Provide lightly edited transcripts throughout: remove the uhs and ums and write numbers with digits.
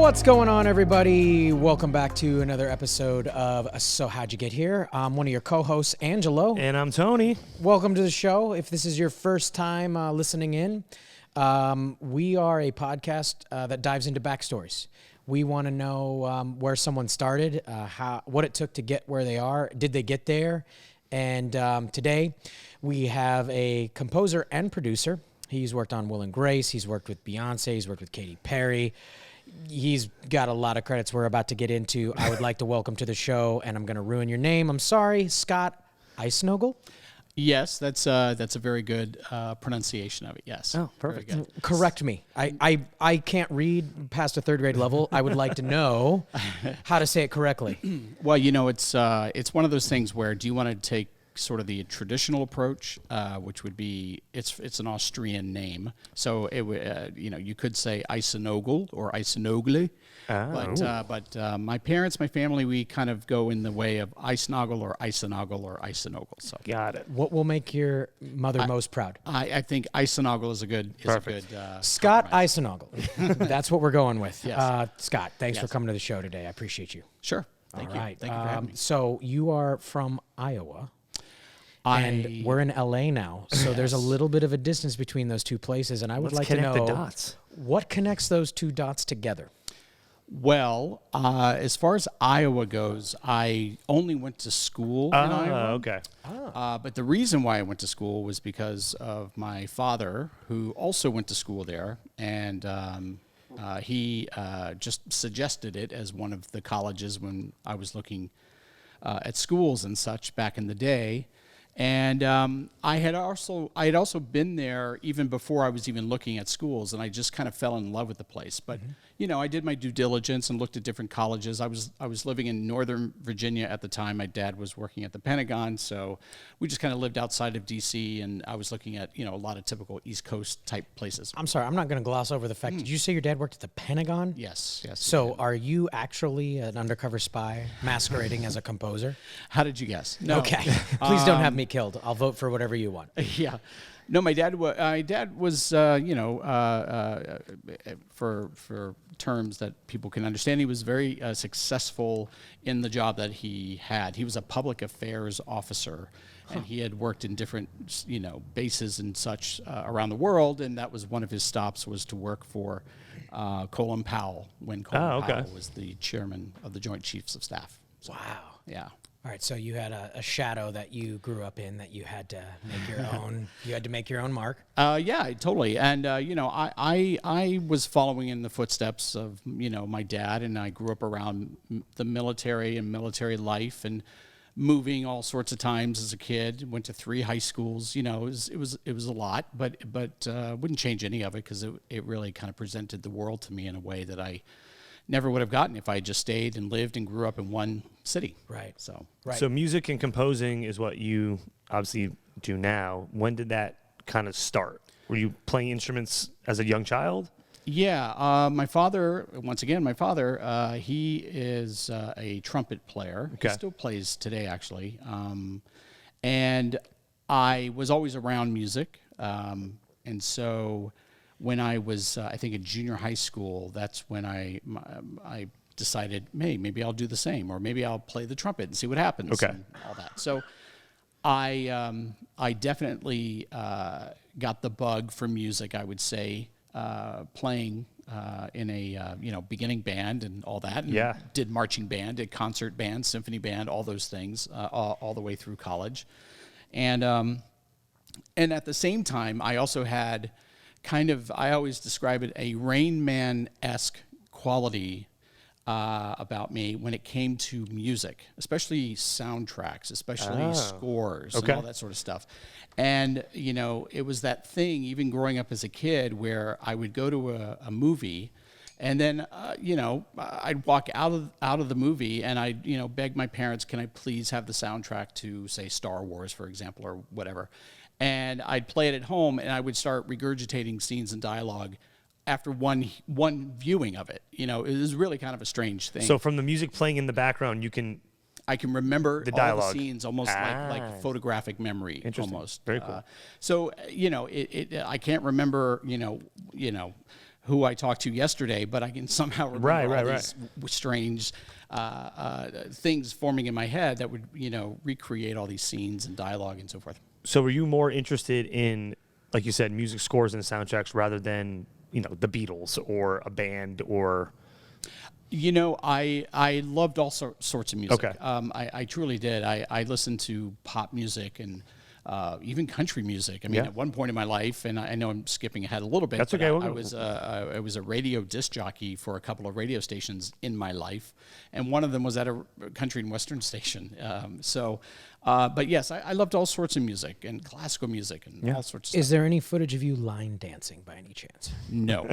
What's going on, everybody? Welcome back to another episode of So How'd You Get Here? I'm one of your co-hosts, Angelo. And I'm Tony. Welcome to the show. If this is your first time listening in, we are a podcast that dives into backstories. We want to know where someone started, what it took to get where they are. Did they get there? And today we have a composer and producer. He's worked on Will and Grace. He's worked with Beyonce. He's worked with Katy Perry. He's got a lot of credits we're about to get into. I would like to welcome to the show, and I'm going to ruin your name. I'm sorry, Scott Icenogle. Yes, that's a very good pronunciation of it. Yes. Oh, perfect. Correct me. I can't read past a third grade level. I would like to know how to say it correctly. Well, you know, it's one of those things where do you want to take sort of the traditional approach, which would be it's an Austrian name, so it would you could say Icenogle or Icenogle. But my parents, my family, we kind of go in the way of Icenogle or Icenogle or Icenogle. So got it. What will make your mother most proud? I think Icenogle is a good Scott Icenogle. That's what we're going with. Yes. Scott, thanks for coming to the show today. I appreciate you. Sure. Thank you. Right. Thank you for having me. So you are from Iowa. And we're in LA now, so there's a little bit of a distance between those two places, and I would like to know the dots. What connects those two dots together. Well, as far as Iowa goes, I only went to school in Iowa. Okay. But the reason why I went to school was because of my father, who also went to school there, and he just suggested it as one of the colleges when I was looking at schools and such back in the day. And I had also been there even before I was even looking at schools, and I just kind of fell in love with the place. But I did my due diligence and looked at different colleges. I was living in Northern Virginia at the time. My dad was working at the Pentagon, so we just kind of lived outside of D.C. And I was looking at a lot of typical East Coast type places. I'm sorry, I'm not going to gloss over the fact. Did you say your dad worked at the Pentagon? Yes. So are you actually an undercover spy masquerading as a composer? How did you guess? No. Okay. Please don't have me killed. I'll vote for whatever you want. Yeah. No, my dad was for terms that people can understand, he was very successful in the job that he had. He was a public affairs officer, and he had worked in different, bases and such around the world, and that was one of his stops was to work for Colin Powell when Colin Powell was the chairman of the Joint Chiefs of Staff. So, Wow. Yeah. All right, so you had a shadow that you grew up in that you had to make your own. You had to make your own mark. Yeah, totally. And I was following in the footsteps of my dad, and I grew up around the military and military life, and moving all sorts of times as a kid. Went to 3 high schools. It was a lot, but wouldn't change any of it because it really kind of presented the world to me in a way that I never would have gotten if I just stayed and lived and grew up in one city. Right. So music and composing is what you obviously do now. When did that kind of start? Were you playing instruments as a young child? Yeah. My father, he is a trumpet player. Okay. He still plays today, actually. And I was always around music. And so when I was, I think, in junior high school, that's when I decided, hey, maybe I'll do the same, or maybe I'll play the trumpet and see what happens. Okay. And all that. So I definitely got the bug for music, I would say, playing in a beginning band and all that. And did marching band, did concert band, symphony band, all those things, all the way through college. And at the same time, I also had I always describe it, a Rain Man-esque quality about me when it came to music, especially soundtracks, especially scores and all that sort of stuff. And, it was that thing, even growing up as a kid, where I would go to a movie, and then, I'd walk out of the movie, and I'd, beg my parents, can I please have the soundtrack to, say, Star Wars, for example, or whatever. And I'd play it at home, and I would start regurgitating scenes and dialogue after one viewing of it. It was really kind of a strange thing. So from the music playing in the background, I can remember the all dialogue. the scenes almost like photographic memory. Almost Very cool. So I can't remember who I talked to yesterday, but I can somehow remember all these strange things forming in my head that would, recreate all these scenes and dialogue and so forth. So were you more interested in, like you said, music scores and soundtracks rather than, the Beatles or a band or... I loved all sorts of music. Okay. I truly did. I listened to pop music and even country music. I mean, at one point in my life, and I know I'm skipping ahead a little bit. That's okay. I was a radio disc jockey for a couple of radio stations in my life, and one of them was at a country and western station. But yes, I loved all sorts of music and classical music and all sorts of stuff. Is there any footage of you line dancing by any chance? No.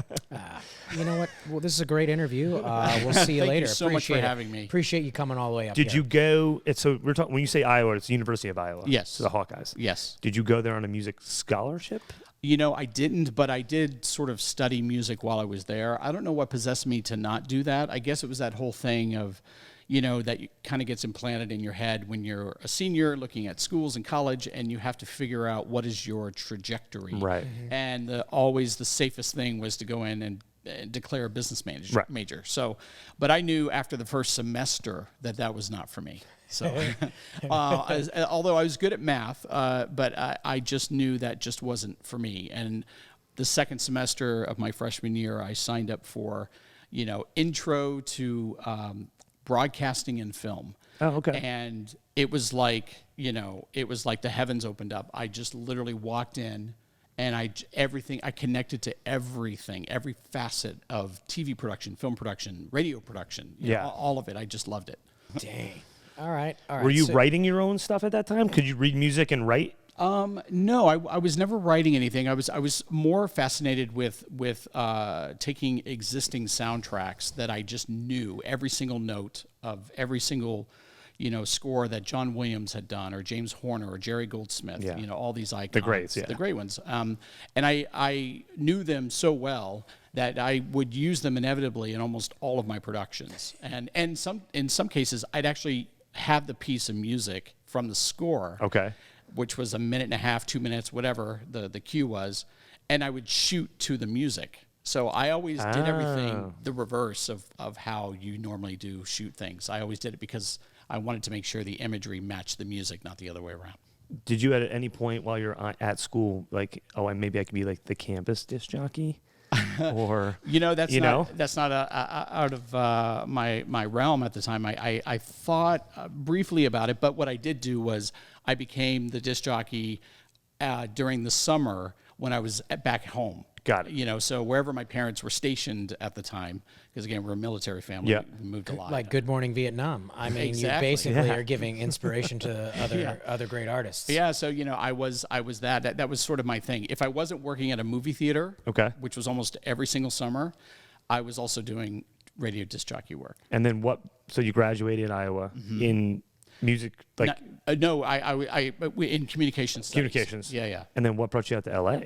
You know what? Well, this is a great interview. We'll see you later. Thank you so much for having me. Appreciate you coming all the way up Did here. you go? So we're talking when you say Iowa, it's the University of Iowa. Yes. So the Hawkeyes. Yes. Did you go there on a music scholarship? I didn't, but I did sort of study music while I was there. I don't know what possessed me to not do that. I guess it was that whole thing of, that kind of gets implanted in your head when you're a senior looking at schools and college, and you have to figure out what is your trajectory. Right. Mm-hmm. And always the safest thing was to go in and declare a business major. So, but I knew after the first semester that was not for me. So, although I was good at math, but I just knew that just wasn't for me. And the second semester of my freshman year, I signed up for, intro to broadcasting and film. Oh, okay. And it was like, the heavens opened up. I just literally walked in, and I connected to everything, every facet of TV production, film production, radio production, all of it. I just loved it. Dang. All right. Were you writing your own stuff at that time? Could you read music and write? No, I was never writing anything. I was more fascinated with taking existing soundtracks that I just knew every single note of every single, score that John Williams had done, or James Horner, or Jerry Goldsmith. All these icons, the greats, the great ones. And I knew them so well that I would use them inevitably in almost all of my productions. And in some cases, I'd actually have the piece of music from the score. Okay. Which was a minute and a half, 2 minutes, whatever the cue was, and I would shoot to the music. So I always did everything the reverse of how you normally do shoot things. I always did it because I wanted to make sure the imagery matched the music, not the other way around. Did you at any point while you're at school, like, maybe I could be like the campus disc jockey? Or that's not out of my realm at the time. I thought briefly about it, but what I did do was I became the disc jockey during the summer when I was back home. Got it. So wherever my parents were stationed at the time, because again, we're a military family, we moved a lot. Like Good Morning Vietnam. I mean, Exactly. you basically are giving inspiration to other great artists. Yeah, so I was that was sort of my thing. If I wasn't working at a movie theater, which was almost every single summer, I was also doing radio disc jockey work. And then so you graduated in Iowa in music, like no, I in communications studies. Communications. Yeah. And then what brought you out to LA?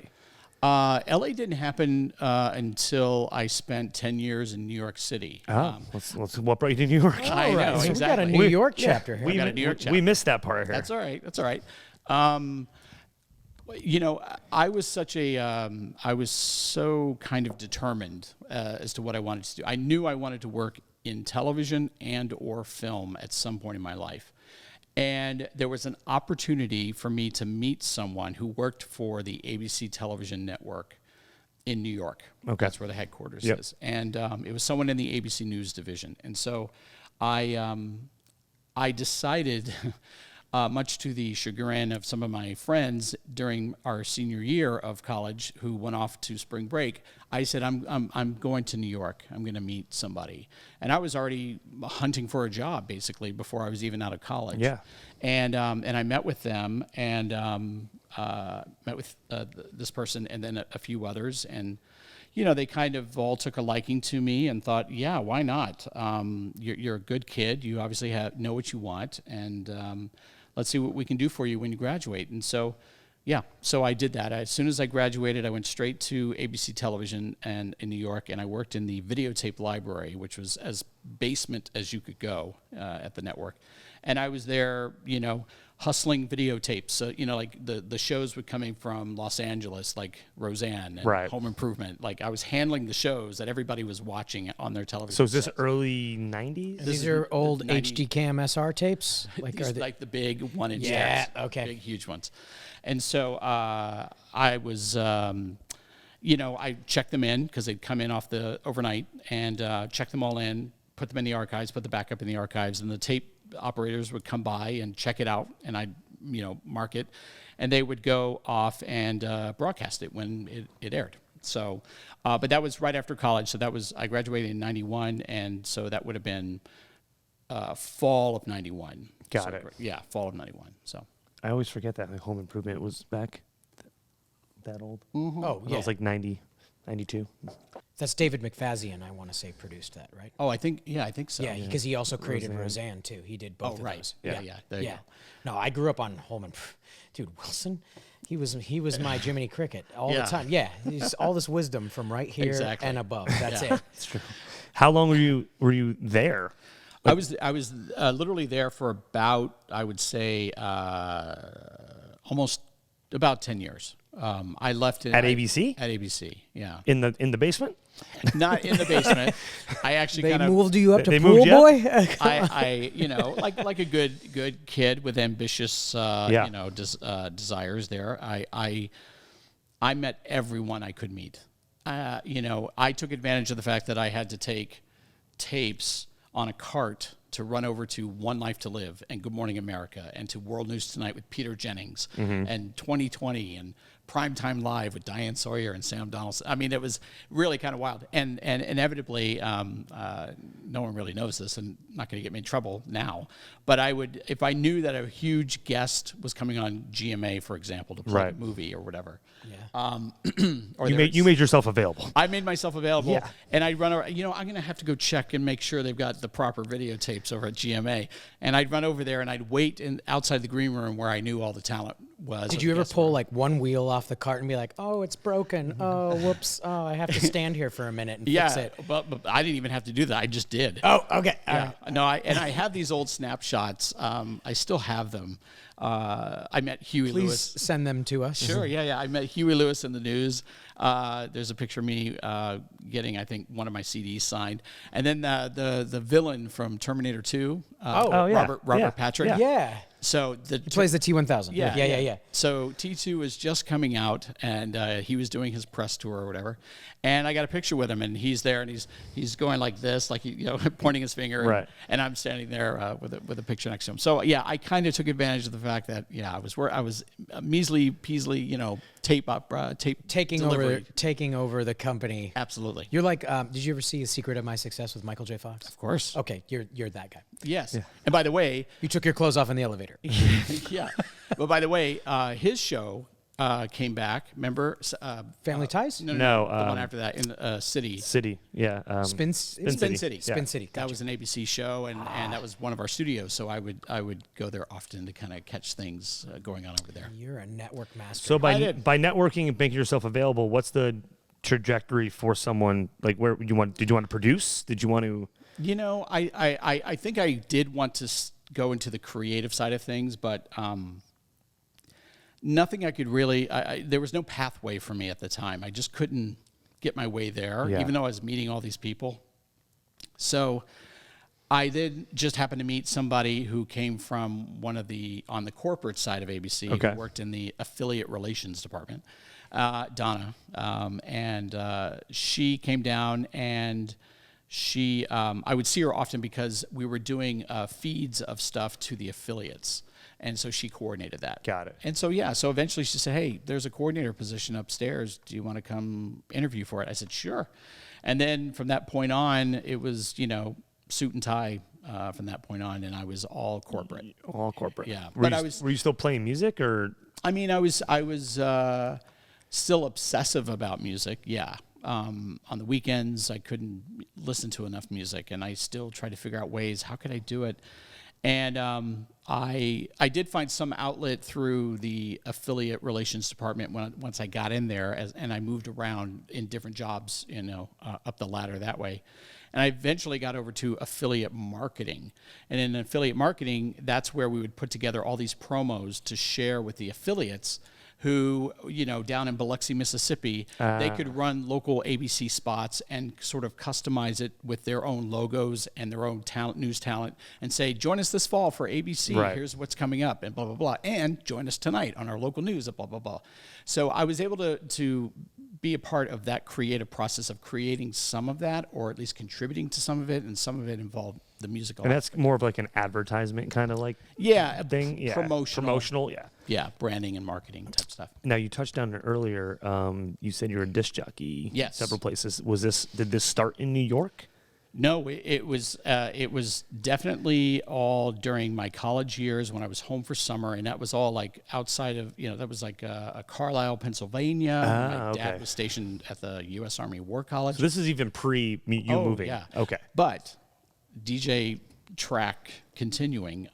LA didn't happen until I spent 10 years in New York City. What brought you to New York? I know, So exactly. we got a New York chapter here. We got a New York chapter. We missed that part here. That's all right. I was so kind of determined as to what I wanted to do. I knew I wanted to work in television and or film at some point in my life. And there was an opportunity for me to meet someone who worked for the ABC television network in New York. Okay. That's where the headquarters is. And it was someone in the ABC News division. And so I decided, much to the chagrin of some of my friends during our senior year of college who went off to spring break, I said, I'm going to New York. I'm going to meet somebody. And I was already hunting for a job, basically, before I was even out of college. Yeah. And I met with them and met with this person and then a few others. And, they kind of all took a liking to me and thought, yeah, why not? You're a good kid. You obviously know what you want. And let's see what we can do for you when you graduate. And so I did that. As soon as I graduated, I went straight to ABC Television in New York, and I worked in the videotape library, which was as basement as you could go at the network. And I was there, hustling videotapes. So, like the shows were coming from Los Angeles, like Roseanne and Right. Home Improvement. Like I was handling the shows that everybody was watching on their television. So is this sets. early 90s? These are old 90 HD cam SR tapes. Like These are they? like the big 1-inch Yeah, tapes, okay. big huge ones. And so I was, I checked them in because they'd come in off the overnight and checked them all in, put them in the archives, put the backup in the archives, and the tape operators would come by and check it out, and I'd mark it, and they would go off and broadcast it when it aired. So, but that was right after college. So I graduated in '91, and so that would have been fall of '91. Got it. Yeah, fall of '91. So I always forget that Home Improvement was back that old. Oh, When I yeah. was like 90, 92. That's David McFadden, I want to say, produced that, right? I think so. Yeah, because he also created Roseanne too. He did both of right. those. Yeah. There you go. No, I grew up on Holman. Dude, Wilson, he was my Jiminy Cricket all Yeah. the time. Yeah, he's all this wisdom from right here Exactly. and above. That's Yeah. it. It's true. How long were you there? I was literally there for about, I would say, almost about 10 years. I left At ABC? At ABC, yeah. In the basement? Not in the basement. I actually They kind of moved you up to They pool moved you up? boy. I like a good kid with ambitious desires there. I met everyone I could meet. I took advantage of the fact that I had to take tapes on a cart to run over to One Life to Live and Good Morning America and to World News Tonight with Peter Jennings and 2020 and Primetime Live with Diane Sawyer and Sam Donaldson. I mean, it was really kind of wild. And inevitably, no one really knows this and not going to get me in trouble now, but I would, if I knew that a huge guest was coming on GMA, for example, to play Right. a movie or whatever. Yeah. You made yourself available. I made myself available, Yeah. and I'd run over. I'm going to have to go check and make sure they've got the proper videotapes over at GMA. And I'd run over there and I'd wait outside the green room where I knew all the talent was. Did you ever pull like one wheel off the cart and be like, "Oh, it's broken. Oh, whoops. Oh, I have to stand here for a minute and fix it." but I didn't even have to do that. I just did. Oh, okay. All Yeah. right. No, I have these old snapshots. I still have them. I met Huey Please Lewis. send them to us. Sure, yeah. I met Huey Lewis in the news. There's a picture of me getting, I think, one of my CDs signed. And then the villain from Terminator 2, yeah. Robert Yeah. Patrick. Yeah. So He plays the T-1000. Yeah. So T2 was just coming out, and he was doing his press tour or whatever. And I got a picture with him, and he's there, and he's going like this, like pointing his finger, Right. and I'm standing there with a picture next to him. So yeah, I kind of took advantage of the fact that I was measly peasly, tape Taking over the company. Absolutely. You're like, did you ever see A Secret of My Success with Michael J. Fox? Of course. Okay, you're that guy. Yes. And by the way, You took your clothes off in the elevator. yeah. But by the way, his show came back. Remember? Family Ties? No, the one after that in City. City. Yeah. Spin Spin City. Spin City. That Gotcha. was an ABC show, and that was one of our studios. So I would go there often to kind of catch things going on over there. You're a network master. So I by did. networking and making yourself available, what's the trajectory for someone like where did you want to produce? Did you want to? I think I did want to go into the creative side of things, but nothing I could really. There was no pathway for me at the time. I just couldn't get my way there, Yeah. even though I was meeting all these people. So I did just happen to meet somebody who came from on the corporate side of ABC, Okay. who worked in the affiliate relations department, Donna, and she came down and I would see her often because we were doing feeds of stuff to the affiliates. And so she coordinated that. Got it. And so, so eventually she said, "Hey, there's a coordinator position upstairs. Do you want to come interview for it?" I said, "Sure." And then from that point on, it was, suit and tie from that point on, and I was all corporate. All corporate. Yeah. Were But you, were you still playing music or? I mean, I was still obsessive about music. Yeah. On the weekends, I couldn't listen to enough music, and I still tried to figure out ways, how could I do it? And I did find some outlet through the affiliate relations department once I got in there, and I moved around in different jobs, up the ladder that way. And I eventually got over to affiliate marketing. And in affiliate marketing, that's where we would put together all these promos to share with the affiliates who, down in Biloxi, Mississippi, they could run local ABC spots and sort of customize it with their own logos and their own news talent and say, join us this fall for ABC. Right. Here's what's coming up and blah, blah, blah. And join us tonight on our local news, blah, blah, blah. So I was able to be a part of that creative process of creating some of that, or at least contributing to some of it, and some of it involved the musical. And that's more of like an advertisement kind of like thing? Yeah. Promotional, yeah. Yeah, branding and marketing type stuff. Now, you touched on it earlier. You said you're a disc jockey. Yes. Several places. Did this start in New York? No, it was definitely all during my college years when I was home for summer, and that was all like outside of, that was like Carlisle, Pennsylvania. My dad was stationed at the U.S. Army War College. So this is even pre you moving. Yeah. Okay. But DJ track continuing,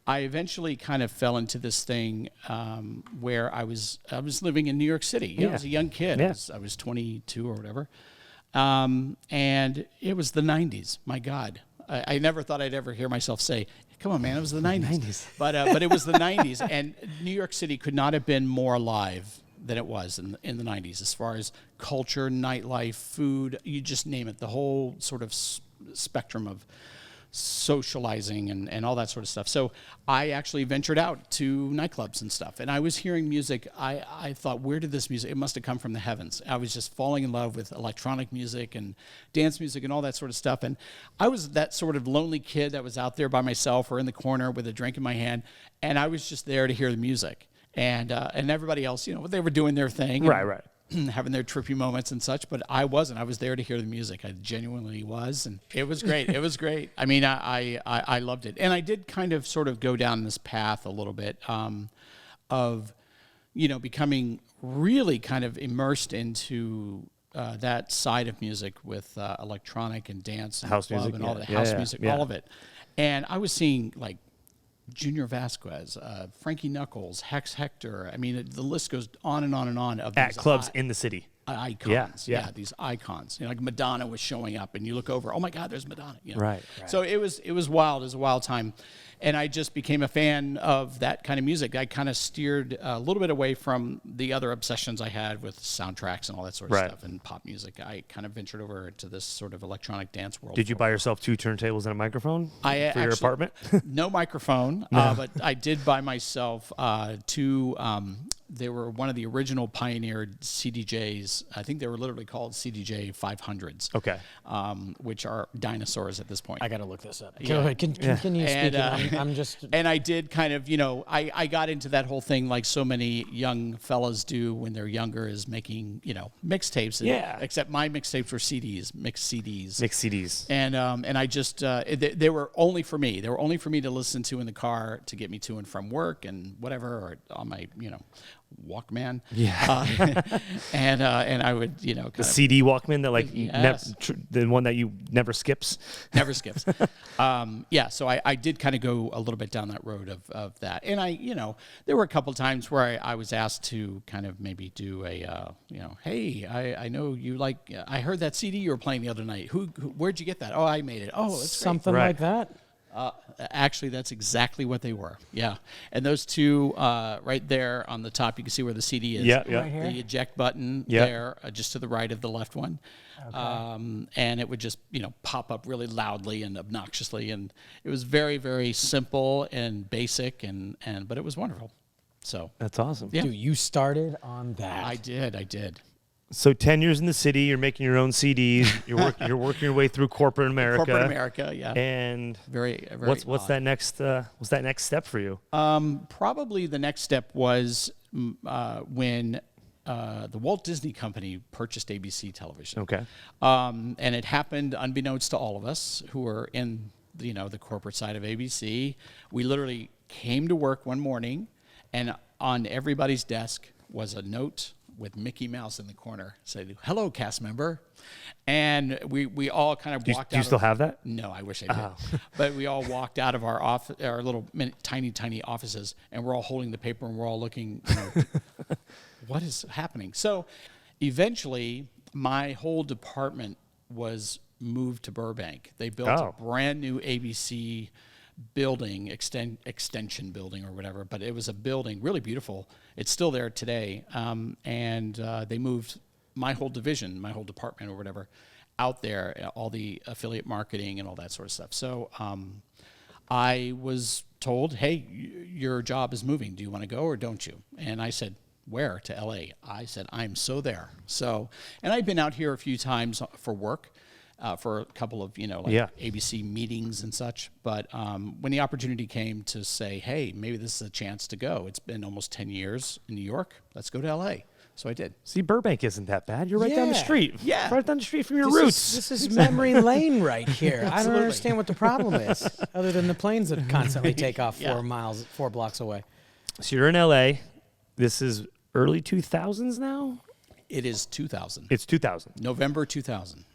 I eventually kind of fell into this thing where I was living in New York City. I was a young kid. Yeah. I was 22 or whatever. And it was the 90s. My God. I never thought I'd ever hear myself say, come on, man, it was the 90s. But it was the 90s. And New York City could not have been more alive than it was in the 90s, as far as culture, nightlife, food, you just name it. The whole sort of spectrum of socializing and all that sort of stuff. So I actually ventured out to nightclubs and stuff, and I was hearing music. I thought, where did this music, it must have come from the heavens. I was just falling in love with electronic music and dance music and all that sort of stuff. And I was that sort of lonely kid that was out there by myself or in the corner with a drink in my hand, and I was just there to hear the music. And everybody else, they were doing their thing. Right. Having their trippy moments and such, but I wasn't. I was there to hear the music. I genuinely was, and it was great. It was great. I mean, I loved it. And I did kind of sort of go down this path a little bit of, becoming really kind of immersed into that side of music with electronic and dance and house club music, and all the house music, all of it. And I was seeing like Junior Vasquez, Frankie Knuckles, Hex Hector. I mean, the list goes on and on and on. Of at clubs in the city. Icons, yeah, these icons. Like Madonna was showing up, and you look over, oh my God, there's Madonna. Right. So it was wild. It was a wild time, and I just became a fan of that kind of music. I kind of steered a little bit away from the other obsessions I had with soundtracks and all that sort of stuff and pop music. I kind of ventured over to this sort of electronic dance world. Did you buy yourself 2 turntables and a microphone for your apartment? No microphone, but I did buy myself 2. They were one of the original pioneered CDJs. I think they were literally called CDJ 500s. Okay. Which are dinosaurs at this point. I got to look this up. Go ahead. Continue speaking. I'm just... And I did kind of, I got into that whole thing like so many young fellas do when they're younger, is making, mixtapes. Yeah. Except my mixtapes were CDs, mixed CDs. And I just, they were only for me. They were only for me to listen to in the car to get me to and from work and whatever, or on my, Walkman. Yeah. And I would, the CD Walkman that the one that you never skips. Never skips. So I did kind of go a little bit down that road of that. And there were a couple times where I was asked to kind of maybe do a, hey, I know you like, I heard that CD you were playing the other night. Where'd you get that? Oh, I made it. Oh, it's something like that. Actually, that's exactly what they were. Yeah. And those 2 right there on the top, you can see where the CD is. Yeah. Right here? The eject button there, just to the right of the left one. Okay. And it would just, pop up really loudly and obnoxiously. And it was very, very simple and basic, but it was wonderful. So that's awesome. Yeah. Dude, you started on that. I did. So 10 years in the city, you're making your own CDs. You're working your way through corporate America. Yeah. And very what's that next step for you? Probably the next step was when the Walt Disney Company purchased ABC Television. Okay. And it happened unbeknownst to all of us who were in the corporate side of ABC. We literally came to work one morning, and on everybody's desk was a note with Mickey Mouse in the corner. Said, "Hello, cast member," and we all kind of walked out. Do you still have that? No, I wish I did. But we all walked out of our little tiny offices, and we're all holding the paper, and we're all looking. What is happening? So, eventually, my whole department was moved to Burbank. They built a brand new ABC building, extension building or whatever, but it was a building, really beautiful. It's still there today. And they moved my whole division, my whole department or whatever, out there, all the affiliate marketing and all that sort of stuff. So I was told, hey, your job is moving. Do you want to go or don't you? And I said, where? To LA. I said, I'm so there. So, and I've been out here a few times for work. For a couple of, ABC meetings and such. But when the opportunity came to say, hey, maybe this is a chance to go. It's been almost 10 years in New York. Let's go to L.A. So I did. See, Burbank isn't that bad. You're right down the street. Yeah. Right down the street from your roots. This is memory lane right here. I don't understand what the problem is, other than the planes that constantly take off 4 blocks away. So you're in L.A. This is early 2000s now? It is 2000. It's 2000. November 2000.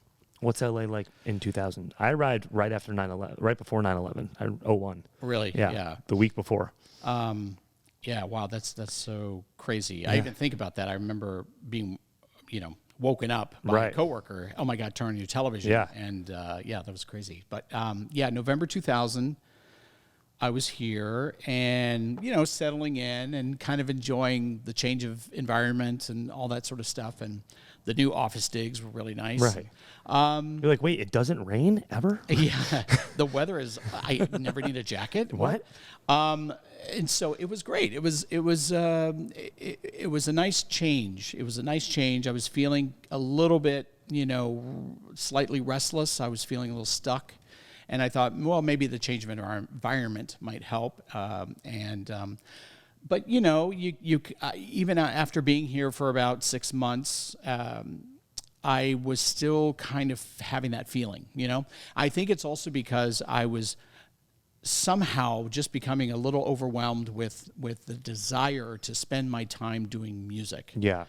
What's LA like in 2000? I arrived right after 9/11, right before 9/11, 01. Really? Yeah. The week before. Yeah. Wow. That's so crazy. Yeah. I even think about that. I remember being, woken up by a coworker. Oh my God, turn on your television. Yeah. And that was crazy. But November 2000, I was here and, settling in and kind of enjoying the change of environment and all that sort of stuff. And the new office digs were really nice. Right. You're like, wait, it doesn't rain ever? Yeah. The weather is, I never need a jacket. What? And so it was great. It was a nice change. It was a nice change. I was feeling a little bit, slightly restless. I was feeling a little stuck. And I thought, well, maybe the change of environment might help. But even after being here for about 6 months, I was still kind of having that feeling. I think it's also because I was somehow just becoming a little overwhelmed with the desire to spend my time doing music. Yeah.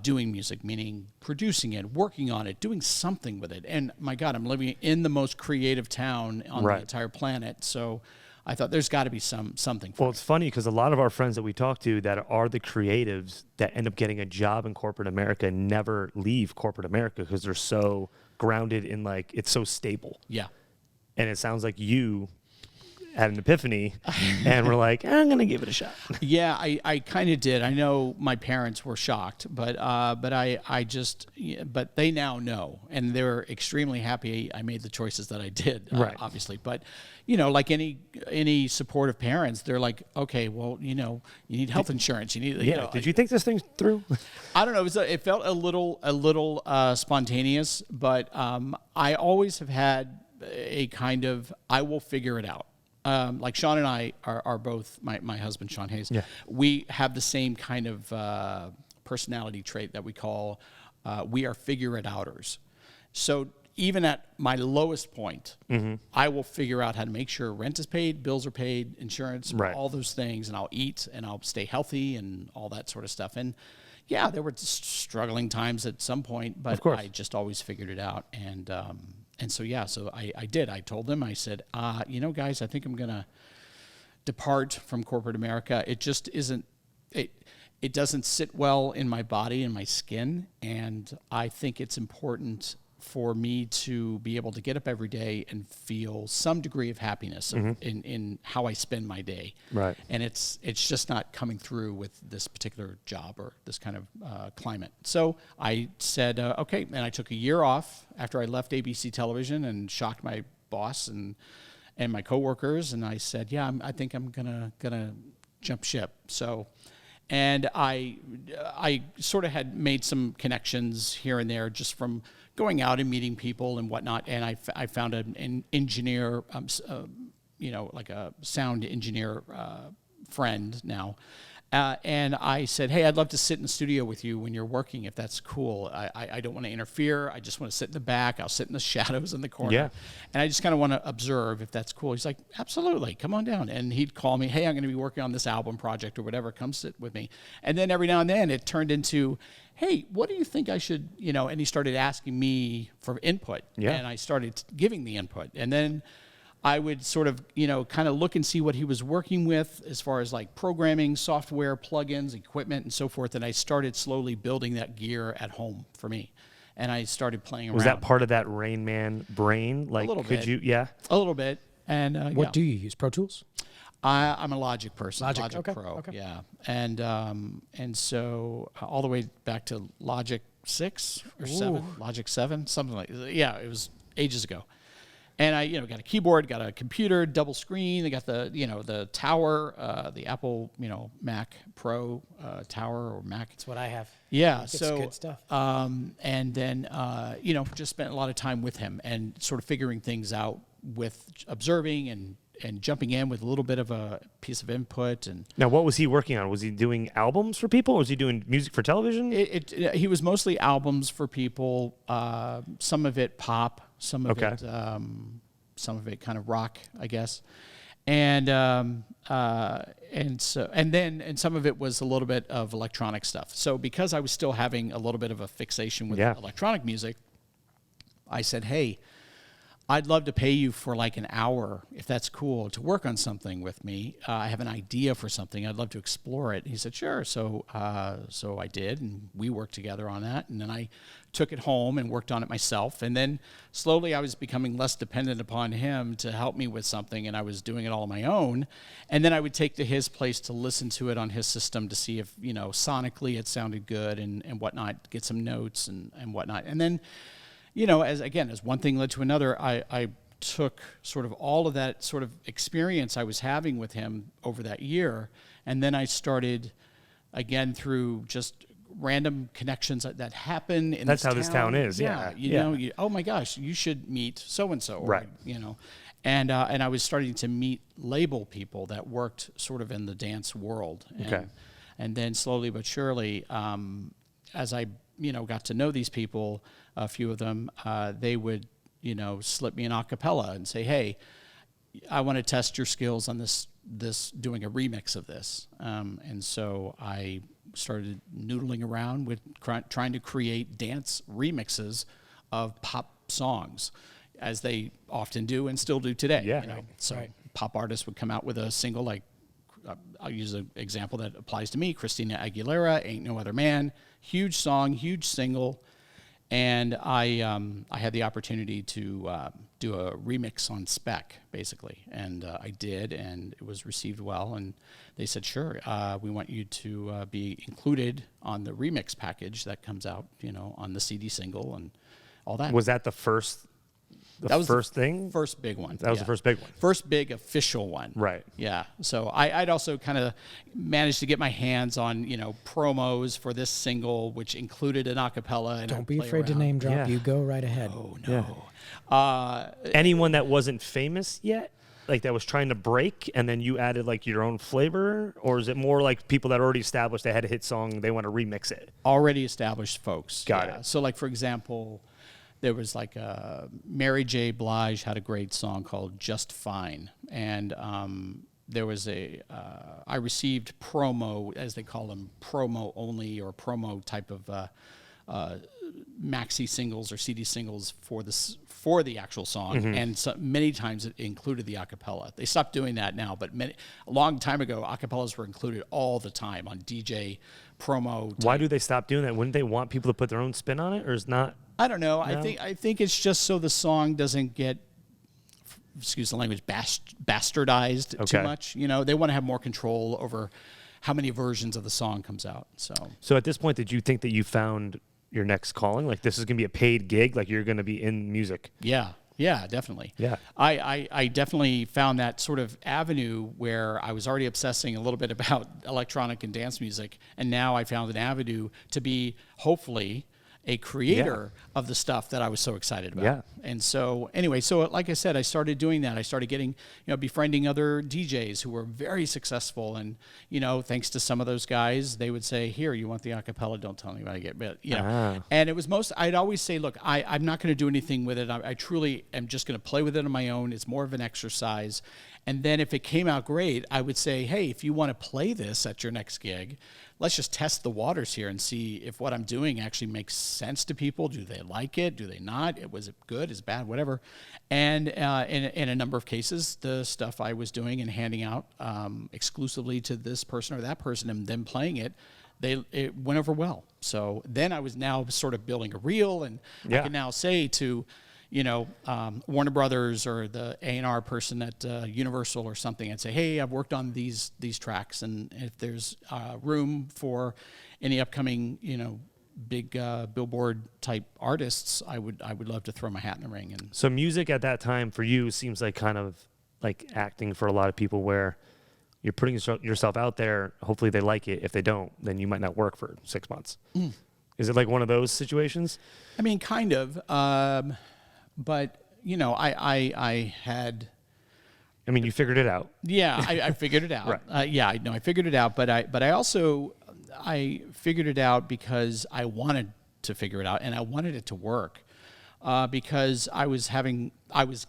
Doing music, meaning producing it, working on it, doing something with it. And my God, I'm living in the most creative town on the entire planet. So I thought there's got to be something for Well, it's funny because a lot of our friends that we talk to that are the creatives that end up getting a job in corporate America never leave corporate America because they're so grounded in it's so stable. Yeah. And it sounds like you had an epiphany and we're like, I'm going to give it a shot. Yeah, I kind of did. I know my parents were shocked, but they now know, and they're extremely happy I made the choices that I did, obviously. But, like any supportive parents, they're like, okay, well, you need health insurance. You need, Did you think this thing through? I don't know. It felt a little spontaneous, but I always have had a kind of, I will figure it out. Like Sean and I are both, my husband, Sean Hayes, we have the same kind of personality trait that we call, we are figure-it-outers. So even at my lowest point, I will figure out how to make sure rent is paid, bills are paid, insurance, all those things, and I'll eat and I'll stay healthy and all that sort of stuff. And yeah, there were struggling times at some point, but I just always figured it out. And so I did. I told them, I said, guys, I think I'm going to depart from corporate America. It just isn't, it doesn't sit well in my body and my skin. And I think it's important for me to be able to get up every day and feel some degree of happiness in how I spend my day. Right. And it's just not coming through with this particular job or this kind of climate. So I said, okay, and I took a year off after I left ABC Television and shocked my boss and my coworkers. And I said, yeah, I think I'm gonna jump ship. So. And I sort of had made some connections here and there just from going out and meeting people and whatnot. And I found an engineer, like a sound engineer friend now And I said, hey, I'd love to sit in the studio with you when you're working, if that's cool. I don't want to interfere. I just want to sit in the back. I'll sit in the shadows in the corner. Yeah. And I just kind of want to observe if that's cool. He's like, absolutely, come on down. And he'd call me, hey, I'm going to be working on this album project or whatever. Come sit with me. And then every now and then it turned into, hey, what do you think I should, and he started asking me for input. Yeah. And I started giving the input. And then I would sort of, kind of look and see what he was working with as far as like programming, software, plugins, equipment, and so forth. And I started slowly building that gear at home for me. And I started playing around. Was that part of that Rain Man brain? Like, a little bit. Yeah. A little bit. And What do you use? Pro Tools? I'm a Logic person. Logic, okay, Pro. okay. Yeah. And so all the way back to Logic 6 or 7, Logic 7, something like that. Yeah, it was ages ago. And I, got a keyboard, got a computer, double screen. I got the, the tower, the Apple, Mac Pro tower or Mac. That's what I have. Yeah, It's so good stuff. and then just spent a lot of time with him and sort of figuring things out with observing and jumping in with a little bit of a piece of input. And Now, what was he working on? Was he doing albums for people, or was he doing music for television? he was mostly albums for people. Some of it pop, some of it kind of rock, I guess. And some of it was a little bit of electronic stuff. So because I was still having a little bit of a fixation with electronic music, I said, hey, I'd love to pay you for like an hour, if that's cool, to work on something with me. I have an idea for something. I'd love to explore it. And he said, sure. So I did, and we worked together on that. And then I took it home and worked on it myself. And then slowly I was becoming less dependent upon him to help me with something, and I was doing it all on my own. And then I would take to his place to listen to it on his system to see if, sonically it sounded good and whatnot, get some notes and whatnot. And then, as one thing led to another, I took sort of all of that sort of experience I was having with him over that year, and then I started, again, through just random connections that happen in That's this how this town is, yeah. Oh my gosh, you should meet so-and-so. Right. And I was starting to meet label people that worked sort of in the dance world. And then slowly but surely, as I got to know these people, a few of them, they would, slip me an acapella and say, hey, I want to test your skills on this doing a remix of this. And so I started noodling around with trying to create dance remixes of pop songs, as they often do and still do today. Yeah. So pop artists would come out with a single, like, I'll use an example that applies to me, Christina Aguilera, Ain't No Other Man, huge song, huge single. And I had the opportunity to do a remix on spec, basically. And I did, and it was received well. And they said, sure, we want you to be included on the remix package that comes out, on the CD single and all that. Was that the first thing? First big one. That was the first big one. First big official one. Right. Yeah. So I'd also kind of managed to get my hands on, promos for this single, which included an acapella. And Don't be afraid to name drop. Yeah. You go right ahead. Oh, no. Anyone that wasn't famous yet? Like that was trying to break, and then you added like your own flavor? Or is it more like people that already established they had a hit song, they want to remix it? Already established folks. Got it. So like, for example, there was like Mary J. Blige had a great song called Just Fine. And there was I received promo, as they call them, promo only or promo type of maxi singles or CD singles for the actual song. Mm-hmm. And so many times it included the acapella. They stopped doing that now, but a long time ago, acapellas were included all the time on DJ promo. Why do they stop doing that? Wouldn't they want people to put their own spin on it, or is not? I don't know. No? I think it's just so the song doesn't get, excuse the language, bastardized too much. They want to have more control over how many versions of the song comes out. So at this point, did you think that you found your next calling? Like this is going to be a paid gig? Like you're going to be in music? Yeah, definitely. Yeah. I definitely found that sort of avenue where I was already obsessing a little bit about electronic and dance music, and now I found an avenue to be, hopefully, a creator of the stuff that I was so excited about. Yeah. And so anyway, so like I said, I started doing that. I started getting, befriending other DJs who were very successful. And, thanks to some of those guys, they would say, here, you want the acapella? Don't tell me what I get. But, and it was I'd always say, look, I'm not going to do anything with it. I truly am just going to play with it on my own. It's more of an exercise. And then if it came out great, I would say, hey, if you want to play this at your next gig, let's just test the waters here and see if what I'm doing actually makes sense to people. Do they like it? Do they not? Was it good? Is it bad? Whatever. And in a number of cases, the stuff I was doing and handing out exclusively to this person or that person and them playing it, it went over well. So then I was now sort of building a reel, and I can now say to Warner Brothers or the A&R person at Universal or something, and say, hey, I've worked on these tracks, and if there's room for any upcoming, big billboard type artists, I would love to throw my hat in the ring. And so music at that time for you seems like kind of like acting for a lot of people, where you're putting yourself out there. Hopefully they like it. If they don't, then you might not work for 6 months. Is it like one of those situations? I mean, kind of. But, I had... I mean, you figured it out. Yeah, I figured it out. Right. I figured it out. But I also figured it out because I wanted to figure it out, and I wanted it to work. Because I was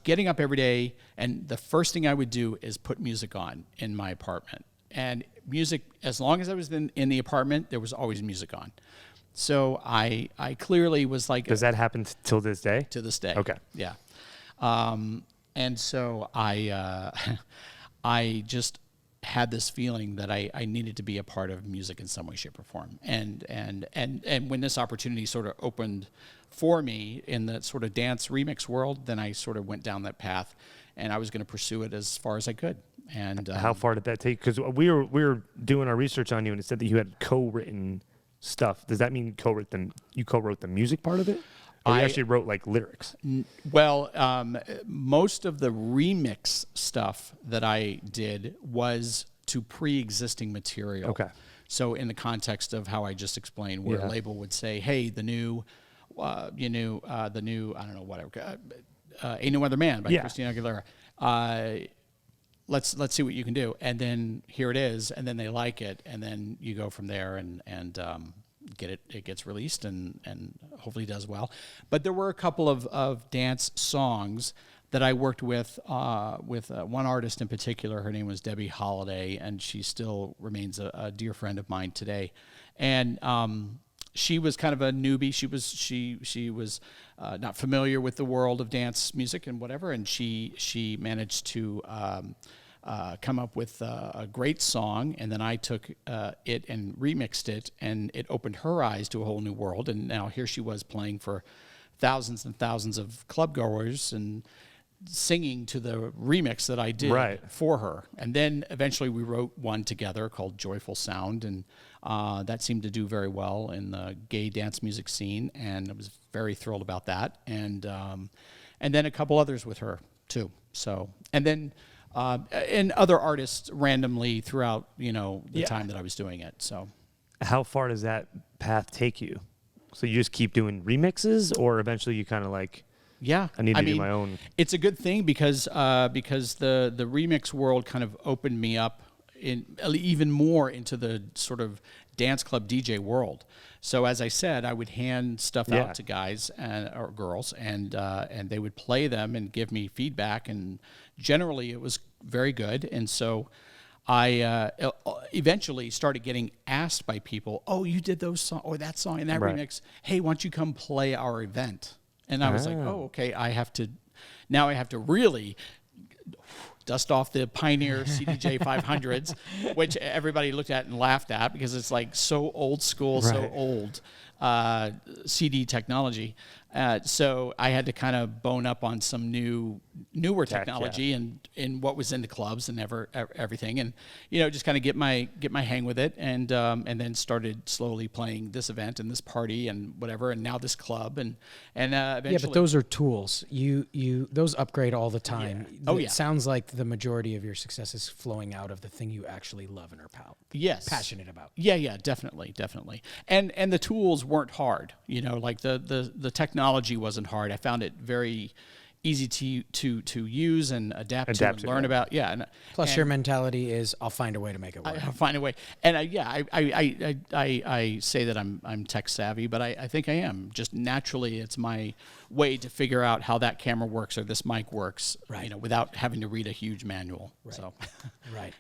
getting up every day, and the first thing I would do is put music on in my apartment. And music, as long as I was in the apartment, there was always music on. So I clearly was like... Does that happen till this day? To this day. Okay. Yeah. And so I just had this feeling that I needed to be a part of music in some way, shape, or form. And when this opportunity sort of opened for me in the sort of dance remix world, then I sort of went down that path, and I was going to pursue it as far as I could. And how far did that take? Because we were doing our research on you, and it said that you had co-written stuff. Does that mean you co-wrote the music part of it? Or you actually wrote like lyrics? Well, most of the remix stuff that I did was to pre-existing material. Okay. So in the context of how I just explained, where a label would say, hey, the new, I don't know, whatever, Ain't No Other Man by Christina Aguilera. Let's see what you can do. And then here it is, and then they like it, and then you go from there and it gets released and hopefully does well. But there were a couple of dance songs that I worked with one artist in particular. Her name was Debbie Holiday, and she still remains a dear friend of mine today. And she was kind of a newbie. She was not familiar with the world of dance music and whatever, and she managed to come up with a great song, and then I took it and remixed it, and it opened her eyes to a whole new world. And now here she was playing for thousands and thousands of club goers and singing to the remix that I did for her. And then eventually we wrote one together called Joyful Sound, and that seemed to do very well in the gay dance music scene, and I was very thrilled about that. And then a couple others with her too. So, and then and other artists randomly throughout, the time that I was doing it. So, how far does that path take you? So you just keep doing remixes, or eventually you kind of like, I need to do my own. It's a good thing because the remix world kind of opened me up even more into the sort of dance club DJ world. So as I said, I would hand stuff out to guys or girls, and they would play them and give me feedback, and generally it was very good. And so I eventually started getting asked by people, "Oh, you did those song or that song in that remix? Hey, why don't you come play our event?" And I was like, "Oh, okay. I have to really dust off the Pioneer CDJ 500s," which everybody looked at and laughed at because it's like so old school, so old CD technology. So I had to kind of bone up on some newer technology and what was in the clubs and everything, and just kind of get my hang with it, and then started slowly playing this event and this party and whatever, and now this club and eventually. Yeah, but those are tools. Those upgrade all the time. Yeah. Oh, It sounds like the majority of your success is flowing out of the thing you actually love and are passionate about. Yeah, definitely. And the tools weren't hard. Like the technology wasn't hard. I found it very easy to use and adapt to and learn about. Yeah. Plus, your mentality is, I'll find a way to make it work. I'll find a way. And I say that I'm tech savvy, but I think I am. Just naturally, it's my way to figure out how that camera works or this mic works, without having to read a huge manual. Right. So, right.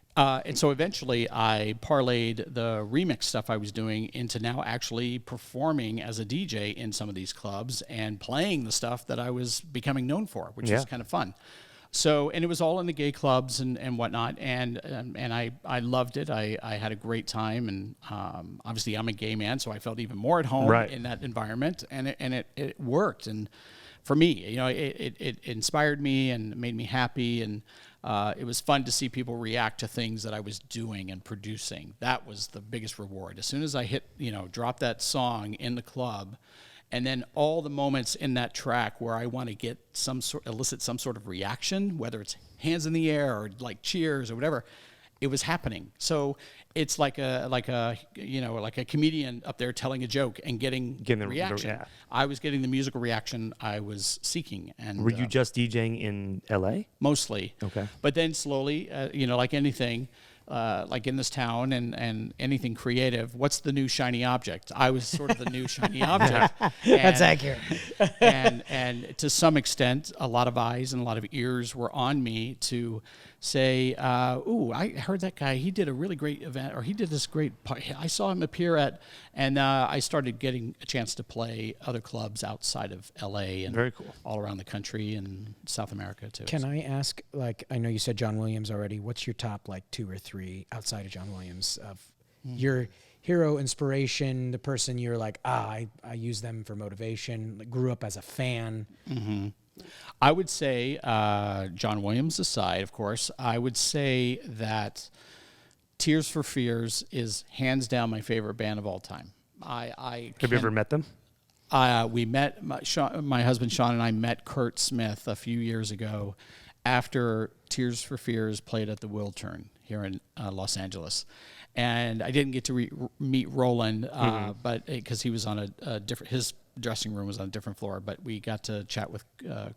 And so eventually I parlayed the remix stuff I was doing into now actually performing as a DJ in some of these clubs and playing the stuff that I was becoming known for, which is kind of fun. So, and it was all in the gay clubs and whatnot, and I loved it. I had a great time, and obviously I'm a gay man, so I felt even more at home in that environment, and it worked. And for me, it inspired me and made me happy, and it was fun to see people react to things that I was doing and producing. That was the biggest reward. As soon as I drop that song in the club, and then all the moments in that track where I want to get elicit some sort of reaction, whether it's hands in the air or like cheers or whatever, it was happening. So it's like a comedian up there telling a joke and getting the reaction. Yeah. I was getting the musical reaction I was seeking. And were you just DJing in LA? Mostly. Okay. But then slowly, like anything, like in this town and anything creative, what's the new shiny object? I was sort of the new shiny object. That's accurate. and to some extent, a lot of eyes and a lot of ears were on me to say, ooh, I heard that guy, he did a really great event, or he did this great part. I saw him appear at, and I started getting a chance to play other clubs outside of LA and very cool, all around the country and South America too. Can I ask, I know you said John Williams already, what's your top 2 or 3 outside of John Williams of your hero, inspiration, the person you're like, I use them for motivation, grew up as a fan? Mm-hmm. I would say, John Williams aside, of course, I would say that Tears for Fears is hands down my favorite band of all time. Have you ever met them? We met, my husband Sean and I met Kurt Smith a few years ago after Tears for Fears played at the Wiltern here in Los Angeles. And I didn't get to meet Roland, but because he was on a different, his dressing room was on a different floor, but we got to chat with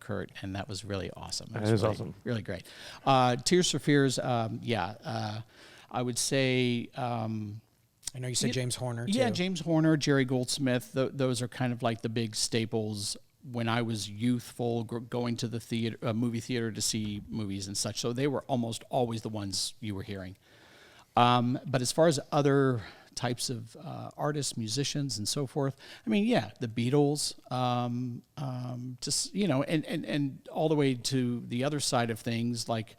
Kurt, and that was really awesome. That was really awesome. Really great. Tears for Fears, I would say... I know you said James Horner, too. Yeah, James Horner, Jerry Goldsmith, those are kind of like the big staples when I was youthful, going to the movie theater to see movies and such. So they were almost always the ones you were hearing. But as far as other types of artists, musicians, and so forth, I mean, yeah, the Beatles, just, and all the way to the other side of things, like,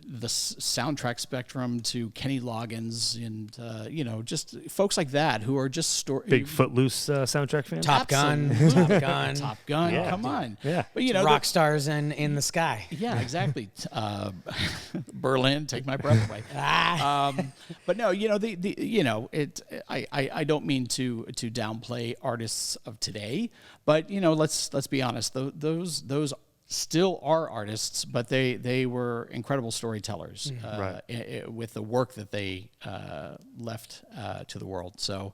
the soundtrack spectrum to Kenny Loggins and just folks like that who are just big Footloose soundtrack fans. Top Gun. Yeah. Come on. Yeah. But rock stars in the sky. Yeah, exactly. Berlin, take my breath away. But no, I don't mean to downplay artists of today, but let's be honest. Those still are artists, but they were incredible storytellers with the work that they left to the world. So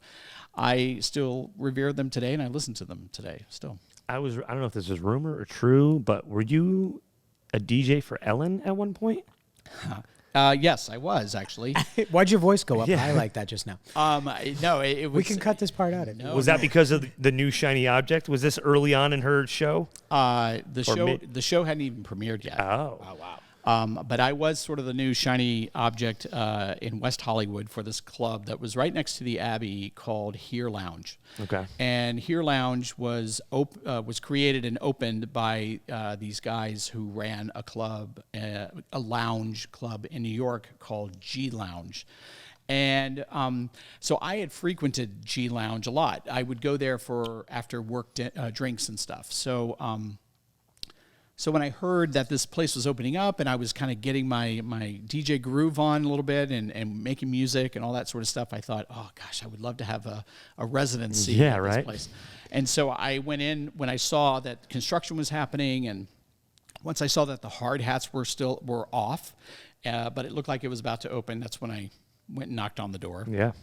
I still revere them today, and I listen to them today still. I don't know if this is rumor or true, but were you a DJ for Ellen at one point? Yes, I was actually. Why'd your voice go up? Yeah. I like that just now. No, it was, we can cut this part out. Was that because of the new shiny object? Was this early on in her show? The show hadn't even premiered yet. Oh wow. But I was sort of the new shiny object in West Hollywood for this club that was right next to the Abbey called Here Lounge. Okay. And Here Lounge was created and opened by these guys who ran a club, a lounge club in New York called G Lounge. And so I had frequented G Lounge a lot. I would go there for after work drinks and stuff. So so when I heard that this place was opening up and I was kind of getting my DJ groove on a little bit and making music and all that sort of stuff, I thought, oh gosh, I would love to have a residency at this place. And so I went in when I saw that construction was happening, and once I saw that the hard hats were off, but it looked like it was about to open, that's when I went and knocked on the door. Yeah.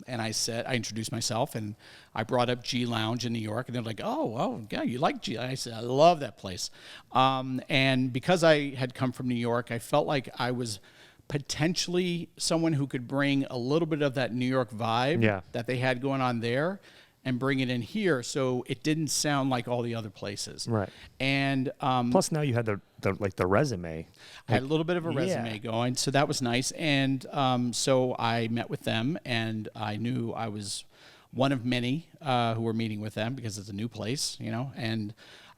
And I introduced myself, and I brought up G Lounge in New York, and they're like, oh, yeah, you like G? I said, I love that place. And because I had come from New York, I felt like I was potentially someone who could bring a little bit of that New York vibe that they had going on there and bring it in here, so it didn't sound like all the other places. Right. And plus, now you had the resume. I had a little bit of a resume going, so that was nice. And so I met with them, and I knew I was one of many who were meeting with them because it's a new place, you know. And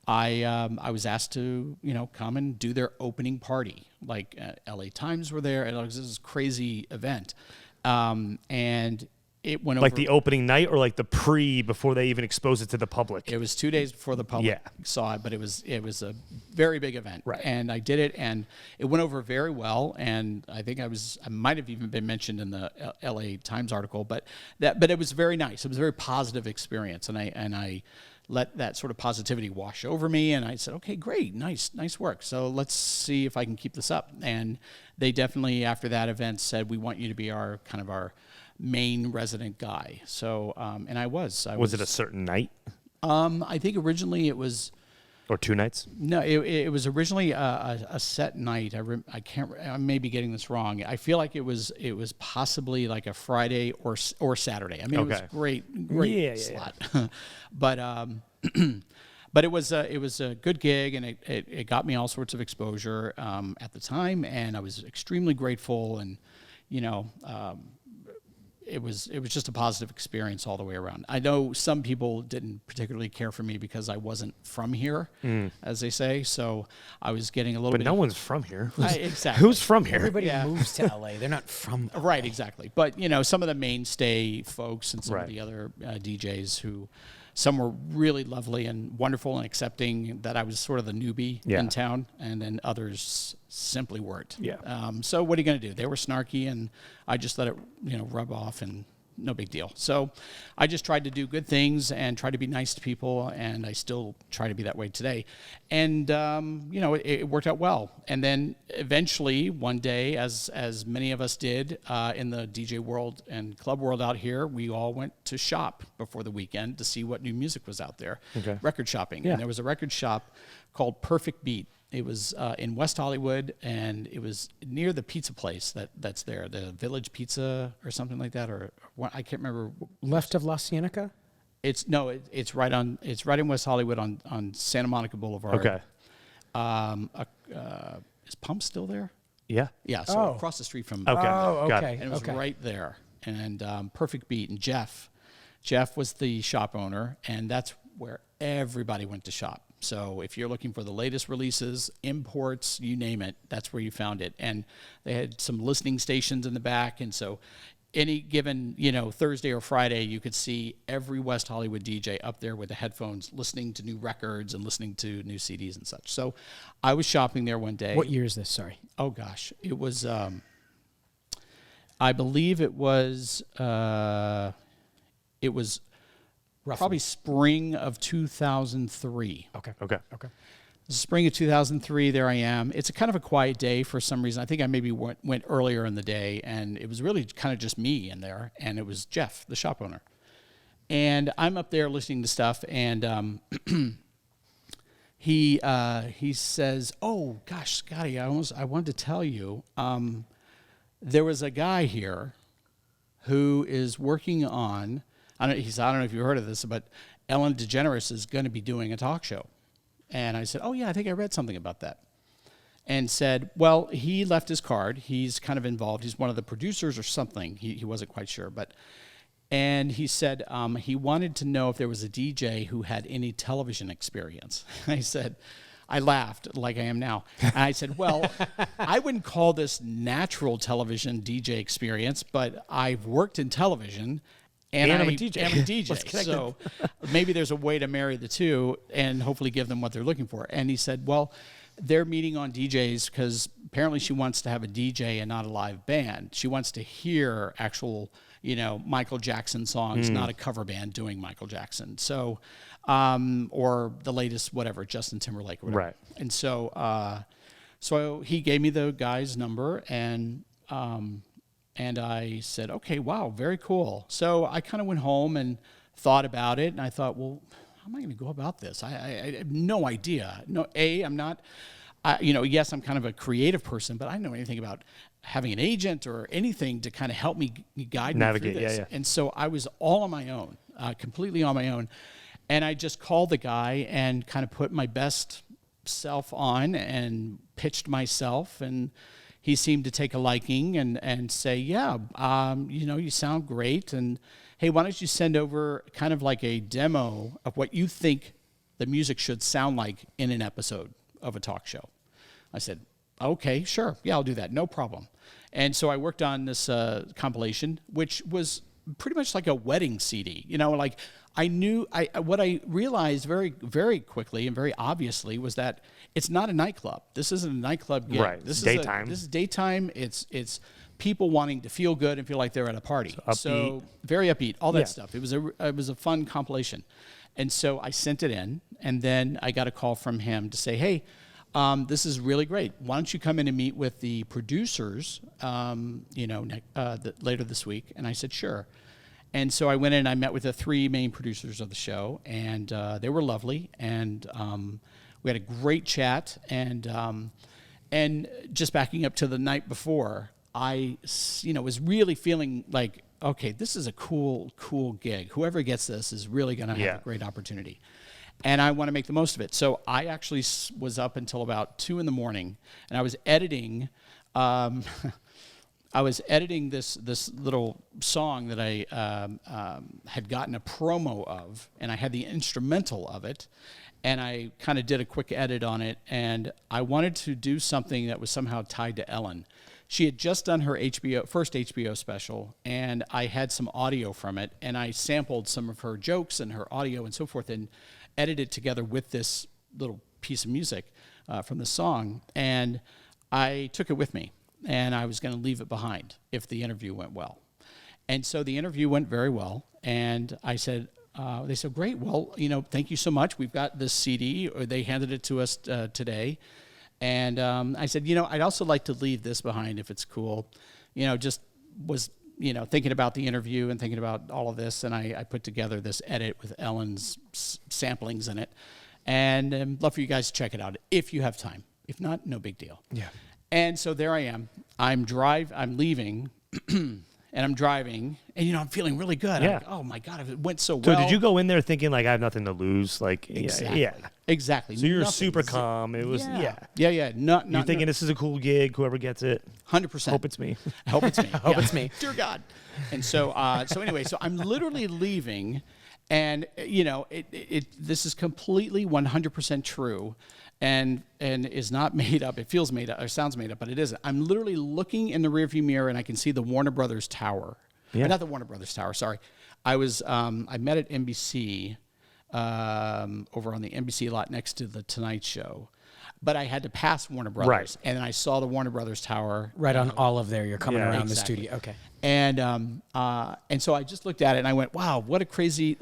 I was asked to, you know, come and do their opening party. Like LA Times were there, and it was this crazy event, and it went over. Like the opening night, or like the before they even exposed it to the public? It was 2 days before the public saw it, but it was a very big event. Right. And I did it, and it went over very well. And I think I might have even been mentioned in the LA Times article, but it was very nice. It was a very positive experience, and I let that sort of positivity wash over me, and I said, okay, great, nice work. So let's see if I can keep this up. And they definitely, after that event, said, we want you to be our main resident guy. So, and I was. Was it a certain night? I think originally it was. Or 2 nights? No, it was originally a set night. I can't. I may be getting this wrong. I feel like it was possibly like a Friday or Saturday. I mean, it was great slot. But it was a good gig, and it got me all sorts of exposure at the time, and I was extremely grateful, and you know. It was just a positive experience all the way around. I know some people didn't particularly care for me because I wasn't from here, as they say. So I was getting a little bit. But no one's from here. Exactly. Who's from here? Everybody moves to LA. They're not from LA. Right, exactly. But you know, some of the mainstay folks and some of the other DJs who. Some were really lovely and wonderful and accepting that I was sort of the newbie in town, and then others simply weren't. Yeah. So what are you going to do? They were snarky, and I just let it, you know, rub off, and no big deal. So I just tried to do good things and try to be nice to people, and I still try to be that way today. And, you know, it worked out well. And then eventually one day, as many of us did in the DJ world and club world out here, we all went to shop before the weekend to see what new music was out there. Okay. Record shopping. Yeah. And there was a record shop called Perfect Beat. It was in West Hollywood, and it was near the pizza place that's there, the Village Pizza or something like that, or I can't remember. Left of La Cienega? It's right in West Hollywood on Santa Monica Boulevard. Okay. Is Pump still there? Yeah. Yeah. So across the street from. Okay. Oh, Got okay. it. And it was right there. And Perfect Beat, and Jeff was the shop owner, and that's where everybody went to shop. So if you're looking for the latest releases, imports, you name it, that's where you found it. And they had some listening stations in the back, and so any given, you know, Thursday or Friday, you could see every West Hollywood DJ up there with the headphones, listening to new records and listening to new CDs and such. So I was shopping there one day. What year is this? Sorry. Oh gosh, it was. I believe it was. Roughly. Probably spring of 2003. Okay. Spring of 2003, there I am. It's a kind of a quiet day for some reason. I think I maybe went earlier in the day, and it was really kind of just me in there, and it was Jeff, the shop owner. And I'm up there listening to stuff, and he says, "Oh gosh, Scotty, I wanted to tell you, there was a guy here who is working on." I don't know if you heard of this, but Ellen DeGeneres is going to be doing a talk show. And I said, oh, yeah, I think I read something about that. And said, well, he left his card. He's kind of involved. He's one of the producers or something. He wasn't quite sure. And he said he wanted to know if there was a DJ who had any television experience. I said, I laughed like I am now. And I said, well, I wouldn't call this natural television DJ experience, but I've worked in television. And I'm a DJ. am a DJ. So maybe there's a way to marry the two and hopefully give them what they're looking for. And he said, well, they're meeting on DJs because apparently she wants to have a DJ and not a live band. She wants to hear actual, Michael Jackson songs, not a cover band doing Michael Jackson. So, or the latest, whatever, Justin Timberlake or whatever. Right. And so he gave me the guy's number and I said, okay, wow, very cool. So I kind of went home and thought about it, and I thought, well, how am I going to go about this? I have no idea. No, I'm not, yes, I'm kind of a creative person, but I don't know anything about having an agent or anything to kind of help me guide navigate, me through this. Yeah. And so I was all on my own, completely on my own. And I just called the guy and kind of put my best self on and pitched myself, and he seemed to take a liking and say, yeah, you sound great. And hey, why don't you send over kind of like a demo of what you think the music should sound like in an episode of a talk show? I said, okay, sure. Yeah, I'll do that. No problem. And so I worked on this compilation, which was pretty much like a wedding CD. Like I knew, what I realized very, very quickly and very obviously was that it's not a nightclub. This isn't a nightclub gig. Right. This is daytime. This is daytime. It's people wanting to feel good and feel like they're at a party. So very upbeat, all that stuff. It was a fun compilation. And so I sent it in, and then I got a call from him to say, hey, this is really great. Why don't you come in and meet with the producers, later this week? And I said, sure. And so I went in and I met with the 3 main producers of the show, and they were lovely, and we had a great chat. And just backing up to the night before, I was really feeling like, okay, this is a cool gig. Whoever gets this is really going to have a great opportunity. And I want to make the most of it. So I actually was up until about 2 a.m, and I was editing. I was editing this little song that I had gotten a promo of, and I had the instrumental of it, and I kind of did a quick edit on it, and I wanted to do something that was somehow tied to Ellen. She had just done her first HBO special, and I had some audio from it, and I sampled some of her jokes and her audio and so forth, and edited together with this little piece of music from the song, and I took it with me. And I was going to leave it behind if the interview went well. And so the interview went very well. And I said, they said, great, well, thank you so much. We've got this CD, or they handed it to us today. And I said, I'd also like to leave this behind if it's cool. Just was, thinking about the interview and thinking about all of this. And I put together this edit with Ellen's samplings in it. And love for you guys to check it out if you have time. If not, no big deal. Yeah. And so there I am. I'm leaving, and I'm driving, and I'm feeling really good. Yeah. I'm like, oh my God, it went so well. So did you go in there thinking like I have nothing to lose? Like exactly, exactly. So you're super calm. It was yeah. Not you're thinking this is a cool gig. Whoever gets it, 100%. Hope it's me. I hope it's me. Hope it's me. Dear God. And so anyway, so I'm literally leaving, and this is completely 100% true. And is not made up. It feels made up or sounds made up, but it isn't. I'm literally looking in the rearview mirror, and I can see the Warner Brothers Tower. Yeah. Not the Warner Brothers Tower. Sorry, I met at NBC over on the NBC lot next to the Tonight Show, but I had to pass Warner Brothers, and then I saw the Warner Brothers Tower right on Olive there. You're coming around exactly. the studio. Okay. And so I just looked at it and I went, wow, what a crazy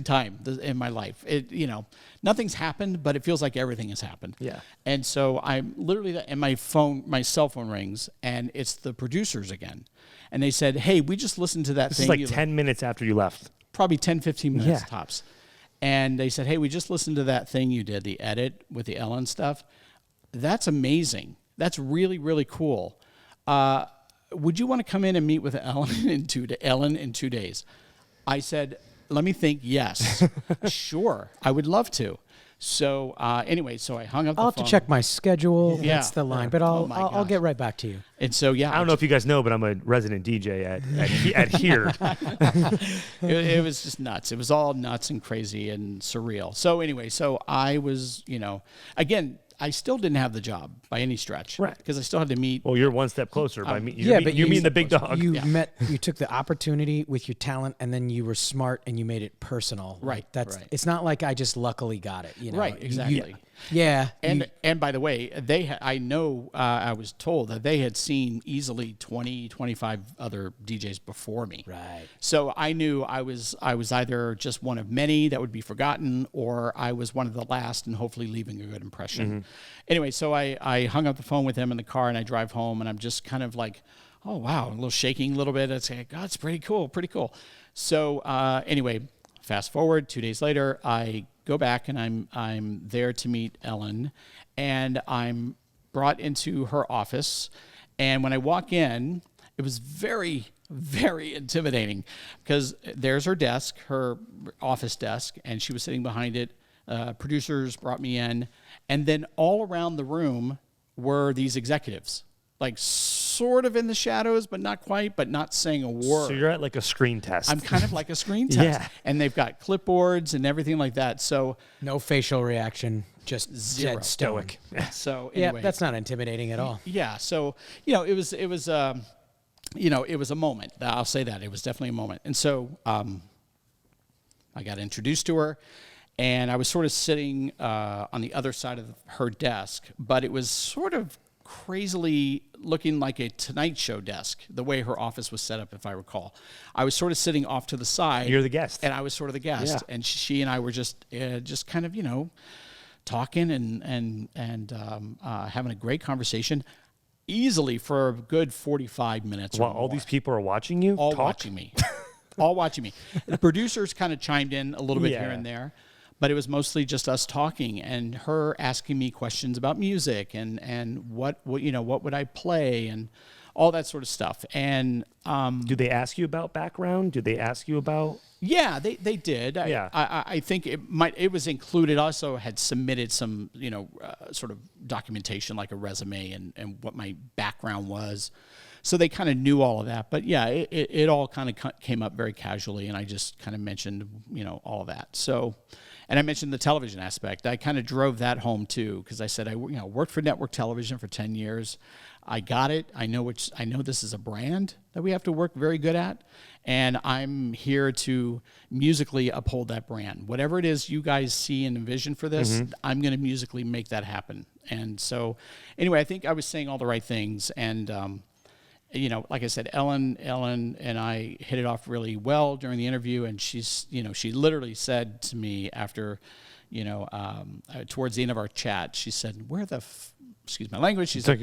time in my life. Nothing's happened, but it feels like everything has happened. Yeah. And so I'm literally, and my cell phone rings, and it's the producers again. And they said, hey, we just listened to that This thing. is like 10 minutes after you left. Probably 10, 15 minutes tops. And they said, hey, we just listened to that thing you did, the edit with the Ellen stuff. That's amazing. That's really, really cool. Would you want to come in and meet with Ellen in 2 days? I said, let me think. Yes, sure. I would love to. So anyway, so I hung up the I'll phone. have to check my schedule. Yeah. That's the line. But Oh my I'll gosh. get right back to you. And so, yeah. I don't know if you guys know, but I'm a resident DJ at here. It was just nuts. It was all nuts and crazy and surreal. So anyway, so I was, again, I still didn't have the job by any stretch. Right. Because I still had to meet. Well, you're one step closer by me. but you mean the big dog. You took the opportunity with your talent, and then you were smart and you made it personal. Right, That's. right. It's not like I just luckily got it. Right, exactly. And by the way, I was told that they had seen easily 20, 25 other DJs before me. Right. So I knew I was either just one of many that would be forgotten, or I was one of the last and hopefully leaving a good impression. Mm-hmm. Anyway, so I hung up the phone with him in the car, and I drive home, and I'm just kind of like, oh, wow, a little shaking a little bit. I'd say, God, it's pretty cool. So anyway, fast forward 2 days later, I go back, and I'm there to meet Ellen, and I'm brought into her office. And when I walk in, it was very, very intimidating, because there's her desk, her office desk, and she was sitting behind it. Producers brought me in, and then all around the room were these executives, like sort of in the shadows, but not quite, but not saying a word. So you're at like a screen test. I'm kind of like a screen test. Yeah. And they've got clipboards and everything like that. So No facial reaction, just Zero. dead stoic. so anyway. Yeah, that's not intimidating at all. Yeah. So, it was it was a moment. I'll say that. It was definitely a moment. And so I got introduced to her, and I was sort of sitting on the other side of her desk, but it was sort of crazily looking like a Tonight Show desk, the way her office was set up, if I recall. I was sort of sitting off to the side. You're the guest. And I was sort of the guest. Yeah. And she and I were just kind of, talking and having a great conversation, easily for a good 45 minutes. While or all more. these people are watching you, all talk? watching me, all watching me. The producers kind of chimed in a little bit here Yeah. and there, but it was mostly just us talking and her asking me questions about music and what would I play and all that sort of stuff. And do they ask you about background? Do they ask you about? yeah, they did. Yeah. I think it was included. Also had submitted some sort of documentation like a resume and what my background was. So they kind of knew all of that. But yeah, it all kind of came up very casually, and I just kind of mentioned, all of that. So, and I mentioned the television aspect. I kind of drove that home too, because I said I worked for network television for 10 years. I got it. I know this is a brand that we have to work very good at, and I'm here to musically uphold that brand. Whatever it is you guys see and envision for this, I'm going to musically make that happen. And so, anyway, I think I was saying all the right things, and like I said, Ellen and I hit it off really well during the interview, and she literally said to me after, towards the end of our chat, she said, excuse my language, she said,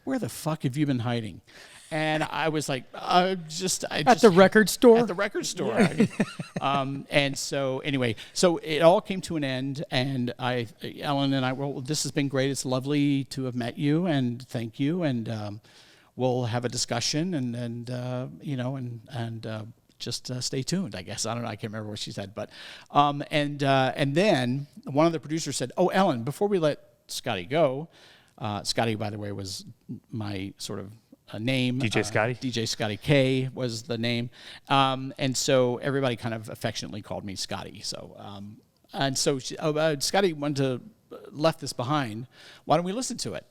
where the fuck have you been hiding? And I was like, at the record store? At the record store. And so anyway, so it all came to an end, and Ellen and I, well, this has been great. It's lovely to have met you, and thank you, and we'll have a discussion, and just stay tuned, I guess. I don't know. I can't remember what she said, but and then one of the producers said, "Oh, Ellen, before we let Scotty go, Scotty, by the way, was my sort of name. DJ Scotty? DJ Scotty K was the name, and so everybody kind of affectionately called me Scotty. So Scotty left this behind. Why don't we listen to it?"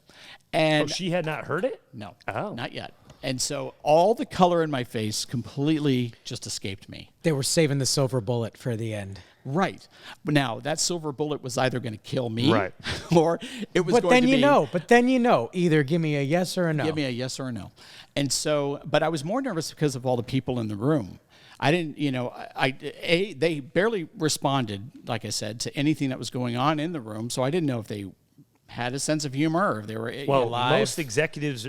And she had not heard it? No, Oh. not yet. And so all the color in my face completely just escaped me. They were saving the silver bullet for the end. Right. But now that silver bullet was either going to kill me, Right. or it was But going to be. But then either give me a yes or a no. Give me a yes or a no. And so, but I was more nervous because of all the people in the room. I didn't, they barely responded, like I said, to anything that was going on in the room. So I didn't know if they had a sense of humor, or if they were live. Most executives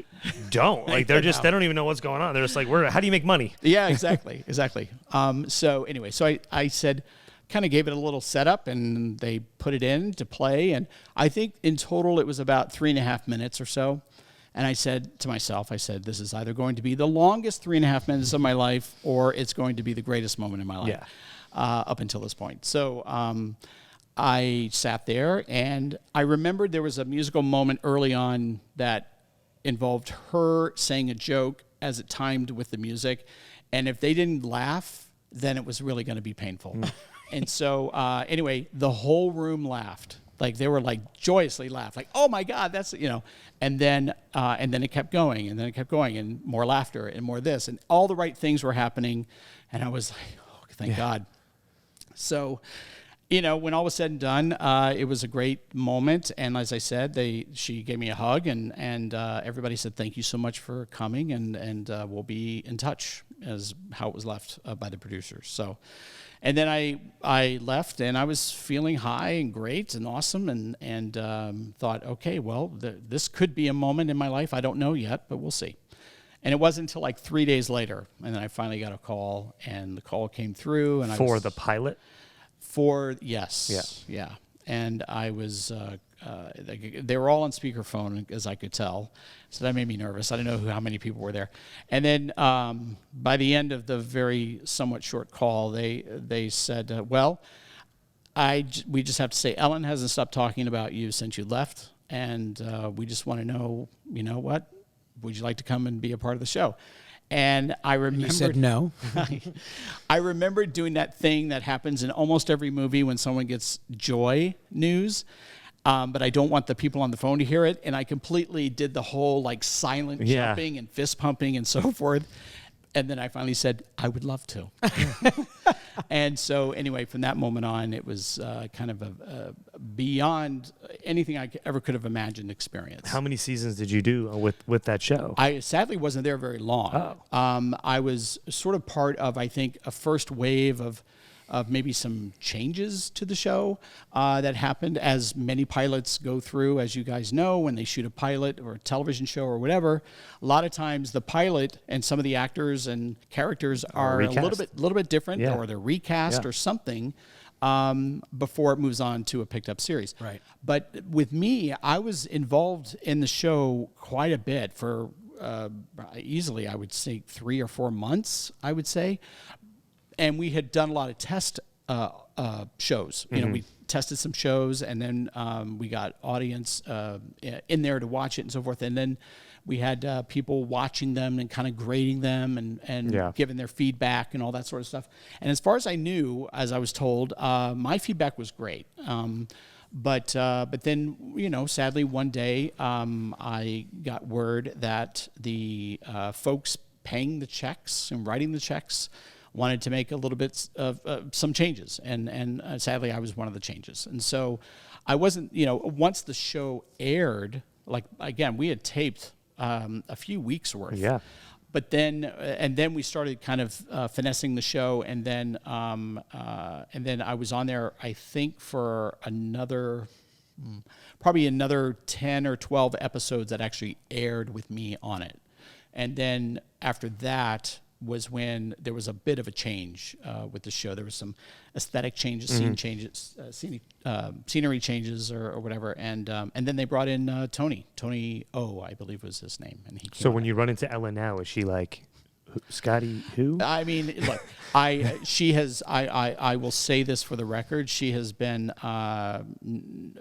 don't. Like they don't even know what's going on. They're just like, how do you make money? Yeah, exactly. So anyway, so I said, kind of gave it a little setup, and they put it in to play. And I think in total it was about 3.5 minutes or so. And I said to myself, this is either going to be the longest 3.5 minutes of my life, or it's going to be the greatest moment in my life up until this point. So I sat there, and I remembered there was a musical moment early on that involved her saying a joke as it timed with the music. And if they didn't laugh, then it was really going to be painful. And so anyway, the whole room laughed. Like they were like joyously laughed, like, oh my God, that's, and then it kept going, and then it kept going, and more laughter and more this, and all the right things were happening. And I was like, oh, thank God. So, when all was said and done, it was a great moment. And as I said, she gave me a hug, and everybody said, thank you so much for coming, and we'll be in touch, as how it was left by the producers. So, and then I left, and I was feeling high and great and awesome, and thought, okay, well, this could be a moment in my life. I don't know yet, but we'll see. And it wasn't until like 3 days later, and then I finally got a call, and the call came through. And for the pilot? Yes. Yeah. And I was, they were all on speakerphone, as I could tell. So that made me nervous. I didn't know how many people were there. And then by the end of the very somewhat short call, they said, well, we just have to say, Ellen hasn't stopped talking about you since you left. And we just want to know, what? Would you like to come and be a part of the show? And I remember. You said no. I remember doing that thing that happens in almost every movie when someone gets joy news, but I don't want the people on the phone to hear it. And I completely did the whole like silent jumping and fist pumping and so forth. And then I finally said, I would love to. And so anyway, from that moment on, it was kind of a beyond anything I ever could have imagined experience. How many seasons did you do with that show? I sadly wasn't there very long. Oh. I was sort of part of, I think, a first wave of maybe some changes to the show that happened, as many pilots go through, as you guys know, when they shoot a pilot or a television show or whatever. A lot of times the pilot and some of the actors and characters are a little bit different, or they're recast or something before it moves on to a picked up series. Right. But with me, I was involved in the show quite a bit for easily, I would say, 3 or 4 months, I would say. And we had done a lot of test shows. We tested some shows, and then we got audience in there to watch it and so forth. And then we had people watching them and kind of grading them and giving their feedback and all that sort of stuff. And as far as I knew, as I was told, my feedback was great. But then, sadly, one day I got word that the folks paying the checks and writing the checks wanted to make a little bit of some changes, and sadly, I was one of the changes. And so I wasn't, once the show aired, like, again, we had taped a few weeks worth. Yeah. But then we started kind of finessing the show, and then I was on there, I think, for probably another 10 or 12 episodes that actually aired with me on it. And then after that was when there was a bit of a change with the show. There was some aesthetic changes, scene changes, scenery changes, or whatever. And then they brought in Tony O, I believe was his name. And so when you run into Ellen now, is she like, Scotty who? I mean, look, I will say this for the record. She has been nothing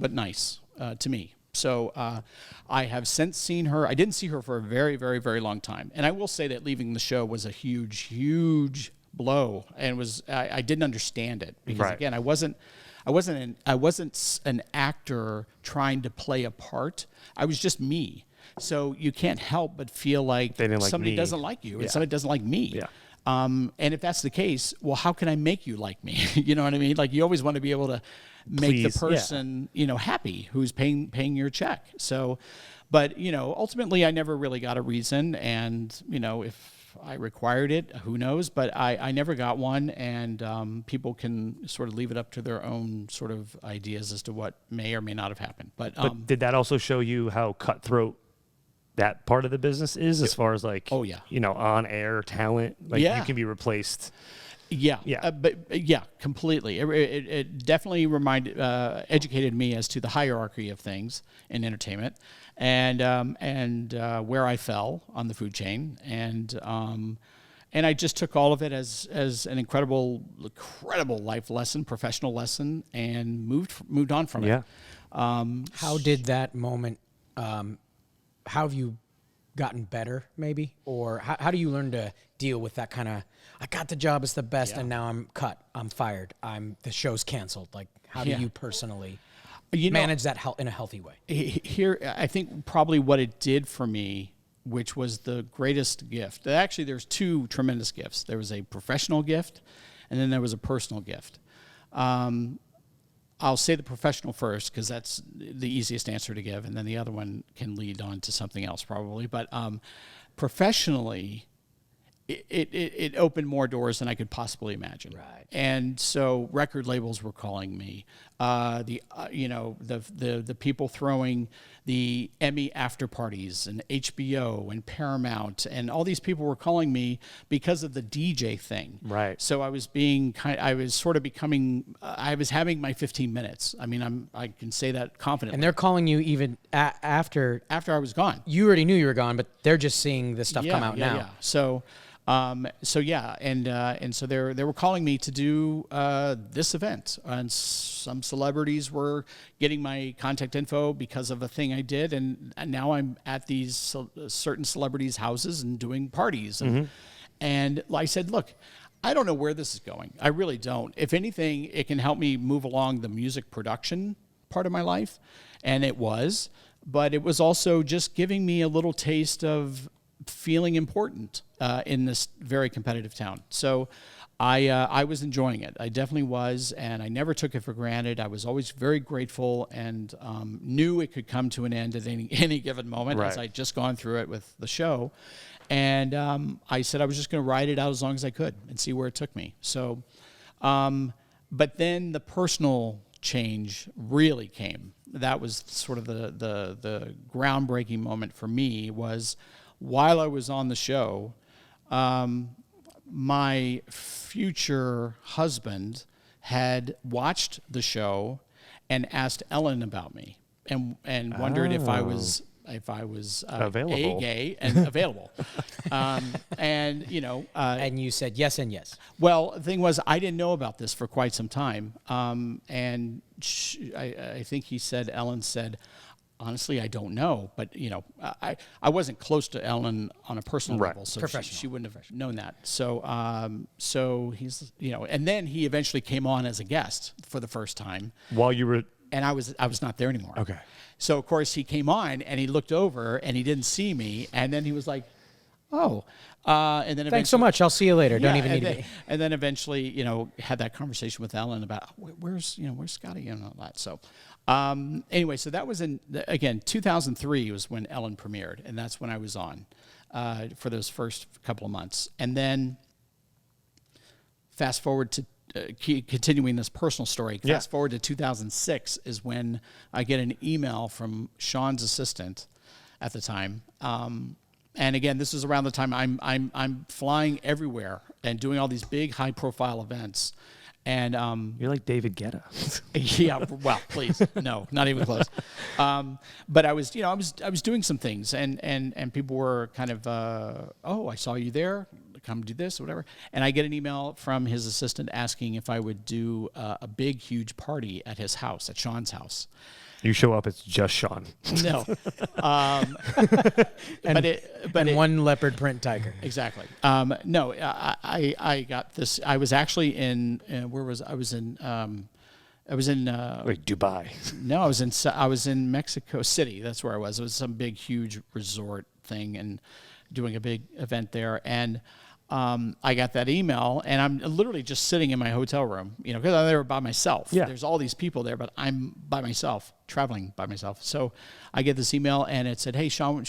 but nice to me. So I have since seen her. I didn't see her for a very, very, very long time. And I will say that leaving the show was a huge, huge blow. And I didn't understand it because, again, I wasn't an actor trying to play a part. I was just me. So you can't help but feel like somebody doesn't like you and somebody doesn't like me. Yeah. And if that's the case, well, how can I make you like me? You know what I mean? Like, you always want to be able to make the person, happy who's paying your check. So, but, ultimately I never really got a reason. And, if I required it, who knows? But I never got one. And people can sort of leave it up to their own sort of ideas as to what may or may not have happened. But did that also show you how cutthroat that part of the business is, as far as like, on air talent, like you can be replaced? Yeah. Completely. It definitely educated me as to the hierarchy of things in entertainment, and where I fell on the food chain, and I just took all of it as an incredible life lesson, professional lesson, and moved on from it. How did that moment? How have you gotten better, maybe, or how do you learn to deal with that kind of? I got the job, it's the best, and now I'm cut, I'm fired, the show's canceled. Like, how do you personally manage that in a healthy way? Here, I think probably what it did for me, which was the greatest gift. Actually, there's two tremendous gifts. There was a professional gift, and then there was a personal gift. I'll say the professional first because that's the easiest answer to give, and then the other one can lead on to something else probably. But professionally, it opened more doors than I could possibly imagine. Right. And so record labels were calling me. The people throwing the Emmy after parties and HBO and Paramount and all these people were calling me because of the DJ thing. Right. So I was having my 15 minutes. I mean, I can say that confidently. And they're calling you even after I was gone. You already knew you were gone, but they're just seeing this stuff come out now. Yeah. So they were calling me to do this event, and some celebrities were getting my contact info because of a thing I did, and now I'm at these certain celebrities' houses and doing parties, and I said, look, I don't know where this is going. I really don't. If anything, it can help me move along the music production part of my life, and it was, but it was also just giving me a little taste of feeling important in this very competitive town. So I was enjoying it. I definitely was, and I never took it for granted. I was always very grateful and knew it could come to an end at any given moment, as I'd just gone through it with the show. And I said I was just going to ride it out as long as I could and see where it took me. So, but then the personal change really came. That was sort of the groundbreaking moment for me. Was while I was on the show, my future husband had watched the show and asked Ellen about me and wondered if I was available. gay and available. And you said yes and yes. Well, the thing was, I didn't know about this for quite some time. And I think Ellen said, honestly, I don't know, but I wasn't close to Ellen on a personal level, so she wouldn't have known that. So he's and then he eventually came on as a guest for the first time while you were, and I was not there anymore. Okay. So of course he came on and he looked over and he didn't see me, and then he was like, "Oh," and then thanks so much. I'll see you later. Don't even need to be. And then eventually, had that conversation with Ellen about where's Scotty and all that. So. Anyway, so that was again 2003 was when Ellen premiered, and that's when I was on for those first couple of months. And then fast forward to continuing this personal story. Fast forward to 2006 is when I get an email from Sean's assistant at the time. And again, this is around the time I'm flying everywhere and doing all these big high profile events. And you're like David Guetta. Yeah, well, please, no, not even close. But I was doing some things, and people were kind of, oh, I saw you there, come do this or whatever. And I get an email from his assistant asking if I would do a big, huge party at his house, at Sean's house. You show up, it's just Sean. No. And one leopard print tiger. Exactly. No, I got this. I was actually in, where was I? Was in Dubai. No, I was in Mexico City. That's where I was. It was some big, huge resort thing and doing a big event there. And I got that email, and I'm literally just sitting in my hotel room, because I'm there by myself. Yeah. There's all these people there, but I'm by myself, traveling by myself. So I get this email, and it said, "Hey, Sean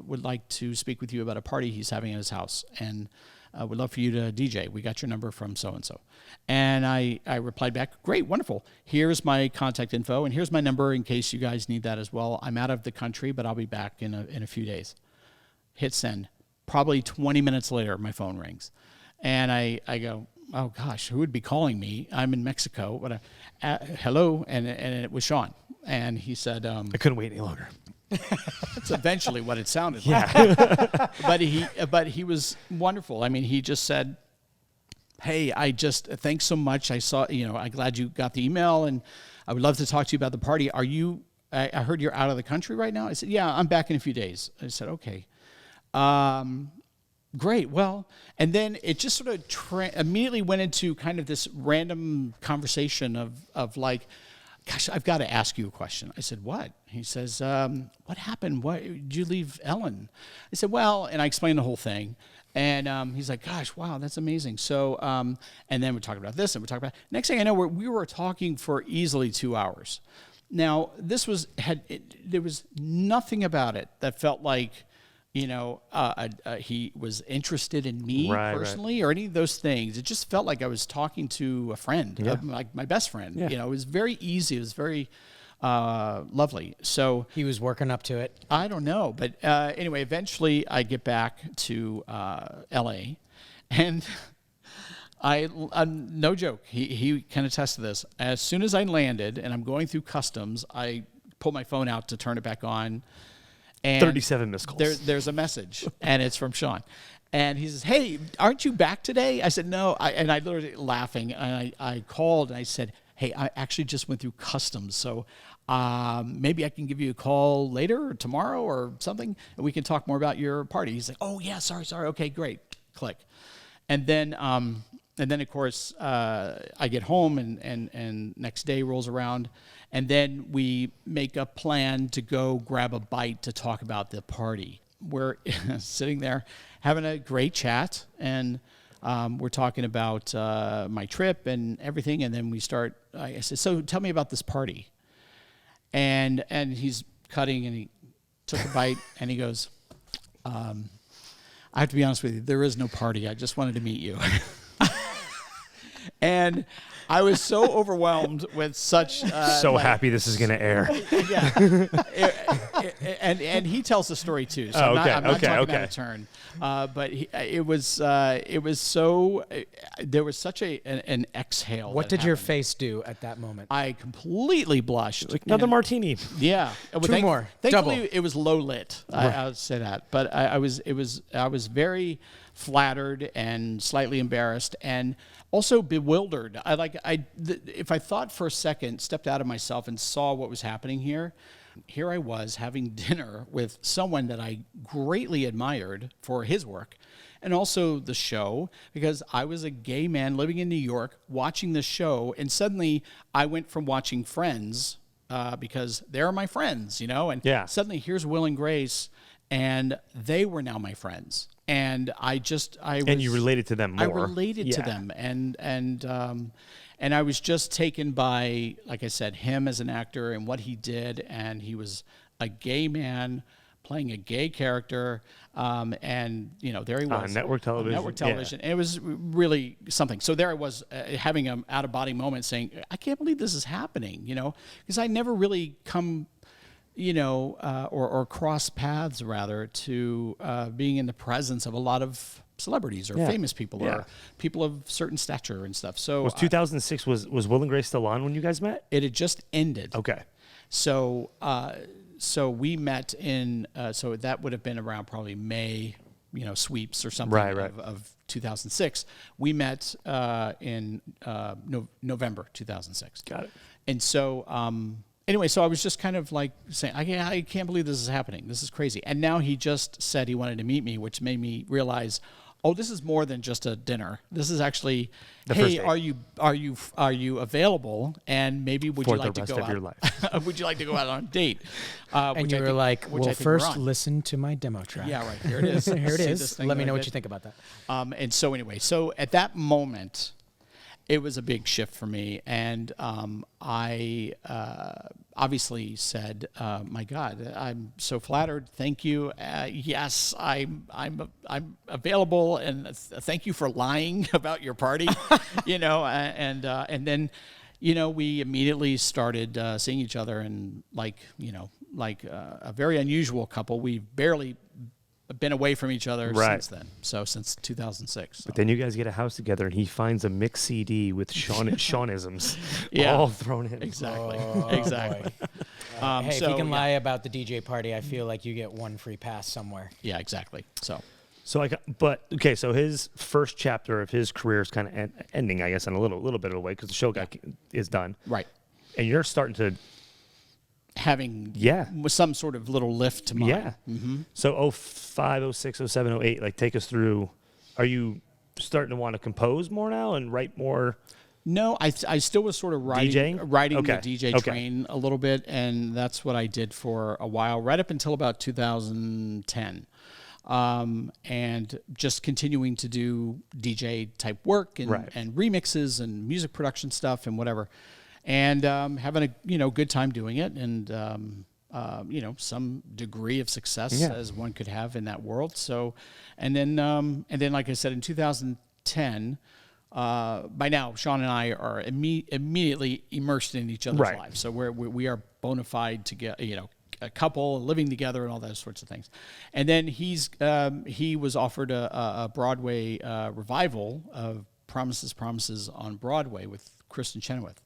would like to speak with you about a party he's having at his house, and would love for you to DJ. We got your number from so-and-so." And I replied back, "Great, wonderful. Here's my contact info, and here's my number in case you guys need that as well. I'm out of the country, but I'll be back in a few days." Hit send. Probably 20 minutes later, my phone rings. And I go, "Oh, gosh, who would be calling me? I'm in Mexico." Hello? And it was Sean. And he said... I couldn't wait any longer. That's eventually what it sounded like. But he was wonderful. I mean, he just said, "Hey, thanks so much. I saw, I'm glad you got the email, and I would love to talk to you about the party. I heard you're out of the country right now." I said, "Yeah, I'm back in a few days." I said, "Okay. Great. Well," and then it just sort of immediately went into kind of this random conversation of like, "Gosh, I've got to ask you a question." I said, "What?" He says, "What happened? Why did you leave Ellen?" I said, "Well," and I explained the whole thing. And he's like, "Gosh, wow, that's amazing." So, and then we're talking about this, and we're talking about. Next thing I know, we were talking for easily 2 hours. Now, there was nothing about it that felt like, he was interested in me personally or any of those things. It just felt like I was talking to a friend, like my best friend. Yeah. It was very easy. It was very lovely. So He was working up to it. I don't know, but anyway, eventually I get back to L.A. and no joke, he can attest to this. As soon as I landed and I'm going through customs, I pull my phone out to turn it back on. And 37 missed calls. There's a message, and it's from Sean. And he says, "Hey, aren't you back today?" I said, "No." And I literally laughing, and I called, and I said, "Hey, I actually just went through customs, so maybe I can give you a call later or tomorrow or something, and we can talk more about your party." He's like, "Oh, yeah, sorry. Okay, great." Click. And then of course, I get home, and next day rolls around, and then we make a plan to go grab a bite to talk about the party. We're sitting there having a great chat, and we're talking about my trip and everything, and then I said, "So tell me about this party." And he's cutting, and he took a bite, and he goes, "I have to be honest with you, there is no party. I just wanted to meet you." And I was so overwhelmed with such... happy this is going to air. Yeah. And he tells the story too, so I'm not talking out of turn. But it was so... there was such an exhale. What did your face do at that moment? I completely blushed. Like, another martini. Yeah. Two more. Thankfully, Double. it was low lit. I would say that. But I was very flattered and slightly embarrassed and also bewildered. If I thought for a second, stepped out of myself and saw what was happening here I was having dinner with someone that I greatly admired for his work and also the show, because I was a gay man living in New York watching the show, and suddenly I went from watching Friends, because they're my friends, and suddenly here's Will and Grace, and they were now my friends. And and you related to them more. I related to them, and I was just taken by, like I said, him as an actor and what he did. And he was a gay man playing a gay character, and there he was on network television. And it was really something. So there I was having an out of body moment, saying, "I can't believe this is happening," because I never really come. Or cross paths rather to being in the presence of a lot of celebrities or famous people or people of certain stature and stuff. So was 2006 was Will and Grace still on when you guys met? It had just ended. Okay. So we met in so that would have been around probably May, sweeps or something of 2006. We met in November 2006. Got it. And so. Anyway, so I was just kind of like saying, I can't believe this is happening. This is crazy. And now he just said he wanted to meet me, which made me realize, oh, this is more than just a dinner. This is actually, hey, are you available? And maybe would you like to go out? Your life. Would you like to go out on a date? And you were like, well, first listen to my demo track. Yeah, right. Here it is. Here it is. Let me know what you think about that. And so anyway, so at that moment, it was a big shift for me, and I obviously said, "My God, I'm so flattered. Thank you. Yes, I'm available, and thank you for lying about your party." And then, we immediately started seeing each other, and like a very unusual couple. We barely been away from each other since then. So since 2006. So. But then you guys get a house together, and he finds a mixed CD with Seanisms all thrown in. Exactly. Oh, exactly. Hey, if so, you can yeah. lie about the DJ party, I feel like you get one free pass somewhere. Yeah, exactly. So So his first chapter of his career is kind of ending, I guess, in a little bit of a way because the show is done. right. And you're starting to Having some sort of little lift to mine. Yeah. So 05, 06, 07, 08, like take us through. Are you starting to want to compose more now and write more? No, I still was sort of riding DJing? the DJ train a little bit, and that's what I did for a while, right up until about 2010. And just continuing to do DJ type work and remixes and music production stuff and whatever. And having a good time doing it, and some degree of success as one could have in that world. So, and then like I said, in 2010, by now Sean and I are immediately immersed in each other's lives. So we are bona fide together, a couple living together and all those sorts of things. And then he was offered a Broadway revival of Promises on Broadway with Kristen Chenoweth.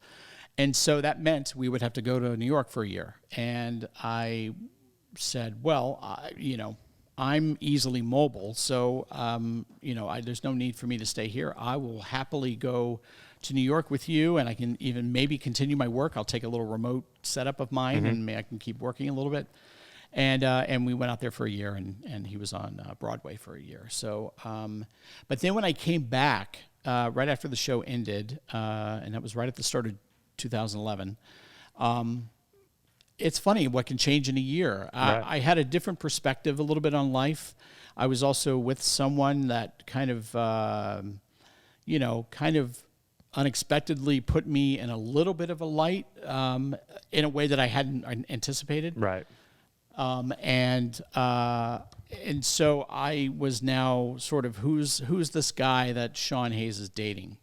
And so that meant we would have to go to New York for a year. And I said, well, I'm easily mobile, so, there's no need for me to stay here. I will happily go to New York with you, and I can even maybe continue my work. I'll take a little remote setup of mine, and maybe I can keep working a little bit. And we went out there for a year, and he was on Broadway for a year. So, but then when I came back, right after the show ended, and that was right at the start of 2011. It's funny what can change in a year. I had a different perspective a little bit on life. I was also with someone that kind of unexpectedly put me in a little bit of a light in a way that I hadn't anticipated. Right. And so I was now sort of who's this guy that Sean Hayes is dating,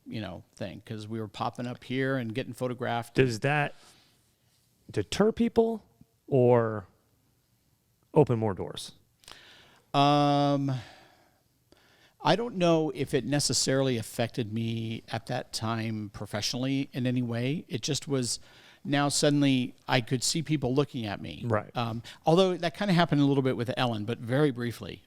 thing, because we were popping up here and getting photographed. Does that deter people or open more doors? I don't know if it necessarily affected me at that time professionally in any way. It just was. Now suddenly I could see people looking at me. Right. Although that kind of happened a little bit with Ellen, but very briefly,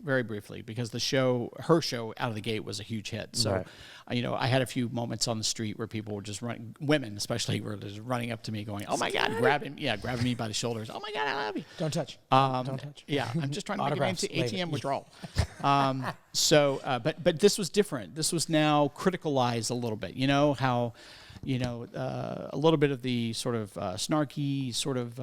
because her show out of the gate was a huge hit. So, I had a few moments on the street where people were just running, women especially, were just running up to me going, "Oh my God," grabbing me by the shoulders. "Oh my God, I love you." Don't touch. Don't touch. Yeah, I'm just trying to make an ATM withdrawal. But this was different. This was now criticalized a little bit. How. A little bit of the sort of snarky, sort of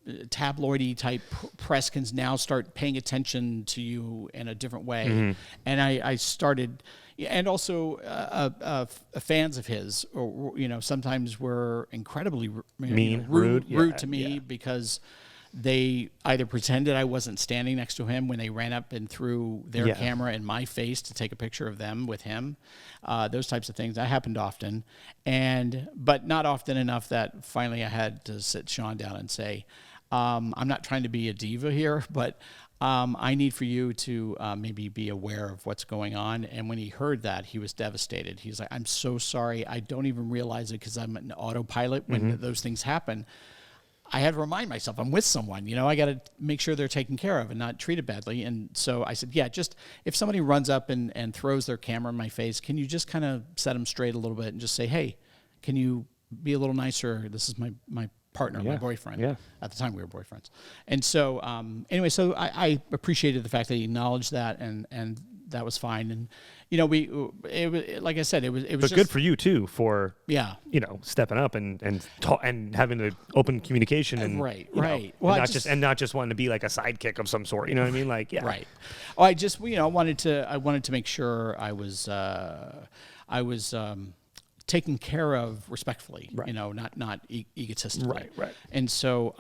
tabloidy type press can now start paying attention to you in a different way. And I started, and also fans of his, or sometimes were incredibly mean, rude to me because they either pretended I wasn't standing next to him when they ran up and threw their camera in my face to take a picture of them with him. Those types of things. That happened often, but not often enough that finally I had to sit Sean down and say, I'm not trying to be a diva here, but I need for you to maybe be aware of what's going on. And when he heard that, he was devastated. He's like, "I'm so sorry. I don't even realize it because I'm an autopilot when those things happen. I had to remind myself I'm with someone, I got to make sure they're taken care of and not treated badly." And so I said, yeah, just if somebody runs up and throws their camera in my face, can you just kind of set them straight a little bit and just say, "Hey, can you be a little nicer? This is my partner, my boyfriend." Yeah. At the time we were boyfriends. And so, anyway, so I appreciated the fact that he acknowledged that, and that was fine. And, like I said, it was but just good for you too for stepping up and having an open communication and right. Well, not just wanting to be like a sidekick of some sort. You know what I mean? Like, yeah. Right. Oh, I just wanted to make sure I was taken care of respectfully, not egotistically. Right. And so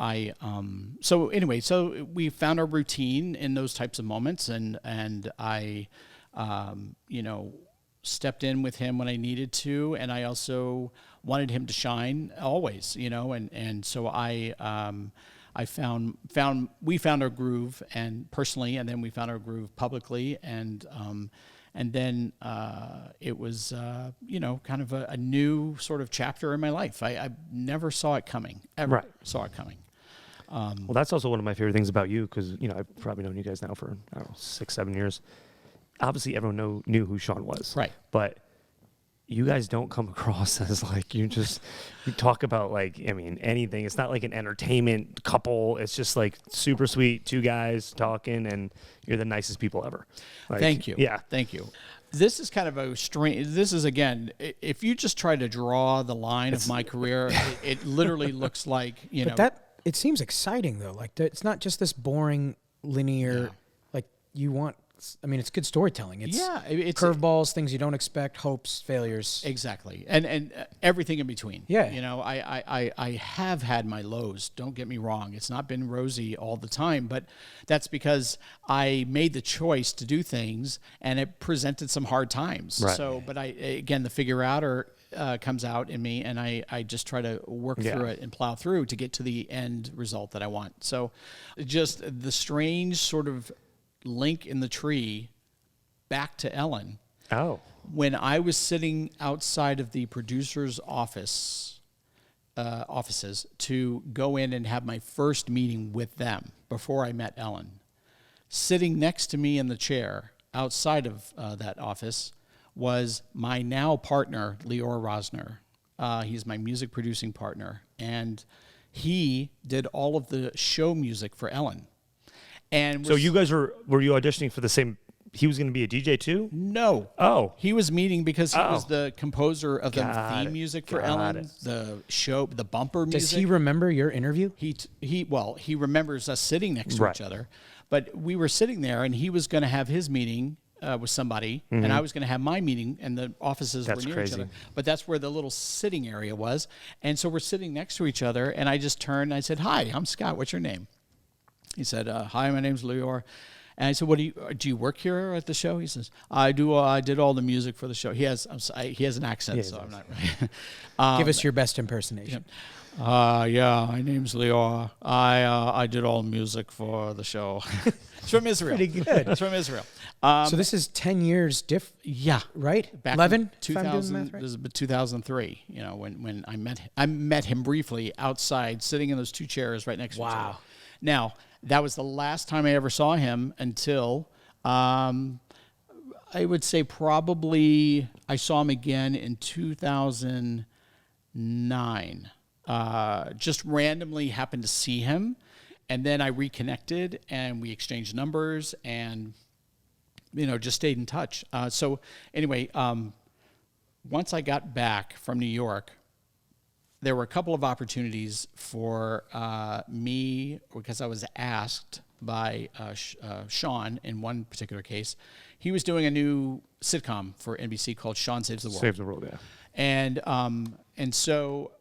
so anyway, so we found our routine in those types of moments, and I, stepped in with him when I needed to, and I also wanted him to shine always, and so we found our groove, and personally, and then we found our groove publicly, and then it was, kind of a new sort of chapter in my life. I never saw it coming, ever saw it coming. Well, that's also one of my favorite things about you, because I've probably known you guys now for, I don't know, 6-7 years. Obviously, everyone knew who Sean was. Right. But you guys don't come across as like you talk about anything. It's not like an entertainment couple. It's just like super sweet, two guys talking, and you're the nicest people ever. Thank you. Yeah. Thank you. This is kind of a strange, this is, again, if you just try to draw the line of my career, it literally looks like, it seems exciting though. Like it's not just this boring, linear, it's good storytelling. It's curveballs, things you don't expect, hopes, failures. Exactly. And everything in between. Yeah. I have had my lows. Don't get me wrong. It's not been rosy all the time, but that's because I made the choice to do things and it presented some hard times. Right. So, but the figure outer comes out in me, and I just try to work through it and plow through to get to the end result that I want. So just the strange sort of link in the tree back to Ellen. Oh. When I was sitting outside of the producer's offices to go in and have my first meeting with them before I met Ellen, sitting next to me in the chair outside of that office was my now partner, Lior Rosner. He's my music producing partner, and he did all of the show music for Ellen. And so you guys were you auditioning for the same? He was going to be a DJ too? No. Oh. He was meeting because he was the composer of the theme music for Ellen, the show, the bumper music. Does he remember your interview? He remembers us sitting next to each other, but we were sitting there, and he was going to have his meeting with somebody, and I was going to have my meeting, and the offices were near each other. But that's where the little sitting area was, and so we're sitting next to each other, and I just turned and I said, "Hi, I'm Scott. What's your name?" He said, "Hi, my name's Lior." And I said, "What do you work here at the show?" He says, "I do. I did all the music for the show." He has an accent, so I'm not right. Give us your best impersonation. Yeah, my name's Lior. I did all the music for the show. It's from Israel. Pretty good. It's from Israel. So this is 10 years Yeah, right? Back 11? in 2000. This is 2003. When I met him briefly outside, sitting in those two chairs right next to each other. Wow. Now, that was the last time I ever saw him until I would say probably I saw him again in 2009. Just randomly happened to see him, and then I reconnected and we exchanged numbers and just stayed in touch. So anyway, once I got back from New York, there were a couple of opportunities for me, because I was asked by Sean in one particular case. He was doing a new sitcom for NBC called Sean Saves the World. Saves the World, yeah. And so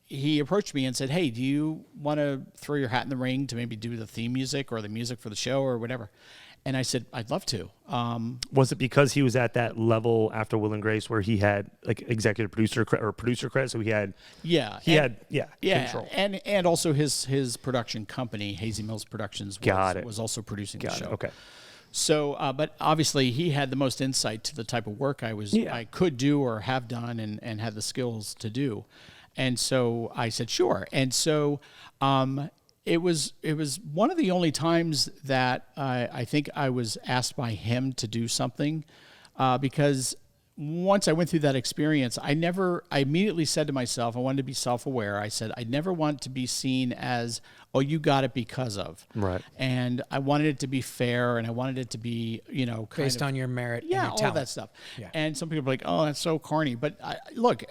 he approached me and said, "Hey, do you want to throw your hat in the ring to maybe do the theme music or the music for the show or whatever?" And I said, "I'd love to." Was it because he was at that level after Will and Grace where he had like executive producer or producer credit? So he had control. And also his production company, Hazy Mills Productions, was also producing the show. Okay. So, but obviously he had the most insight to the type of work I could do or have done and had the skills to do. And so I said, sure. And so it was one of the only times that I think I was asked by him to do something, because once I went through that experience, I immediately said to myself, I wanted to be self-aware. I said, I never want to be seen as, oh, you got it because of. Right. And I wanted it to be fair, and I wanted it to be, based on your merit and your talent. all that stuff. Yeah. And some people are like, oh, that's so corny. But look,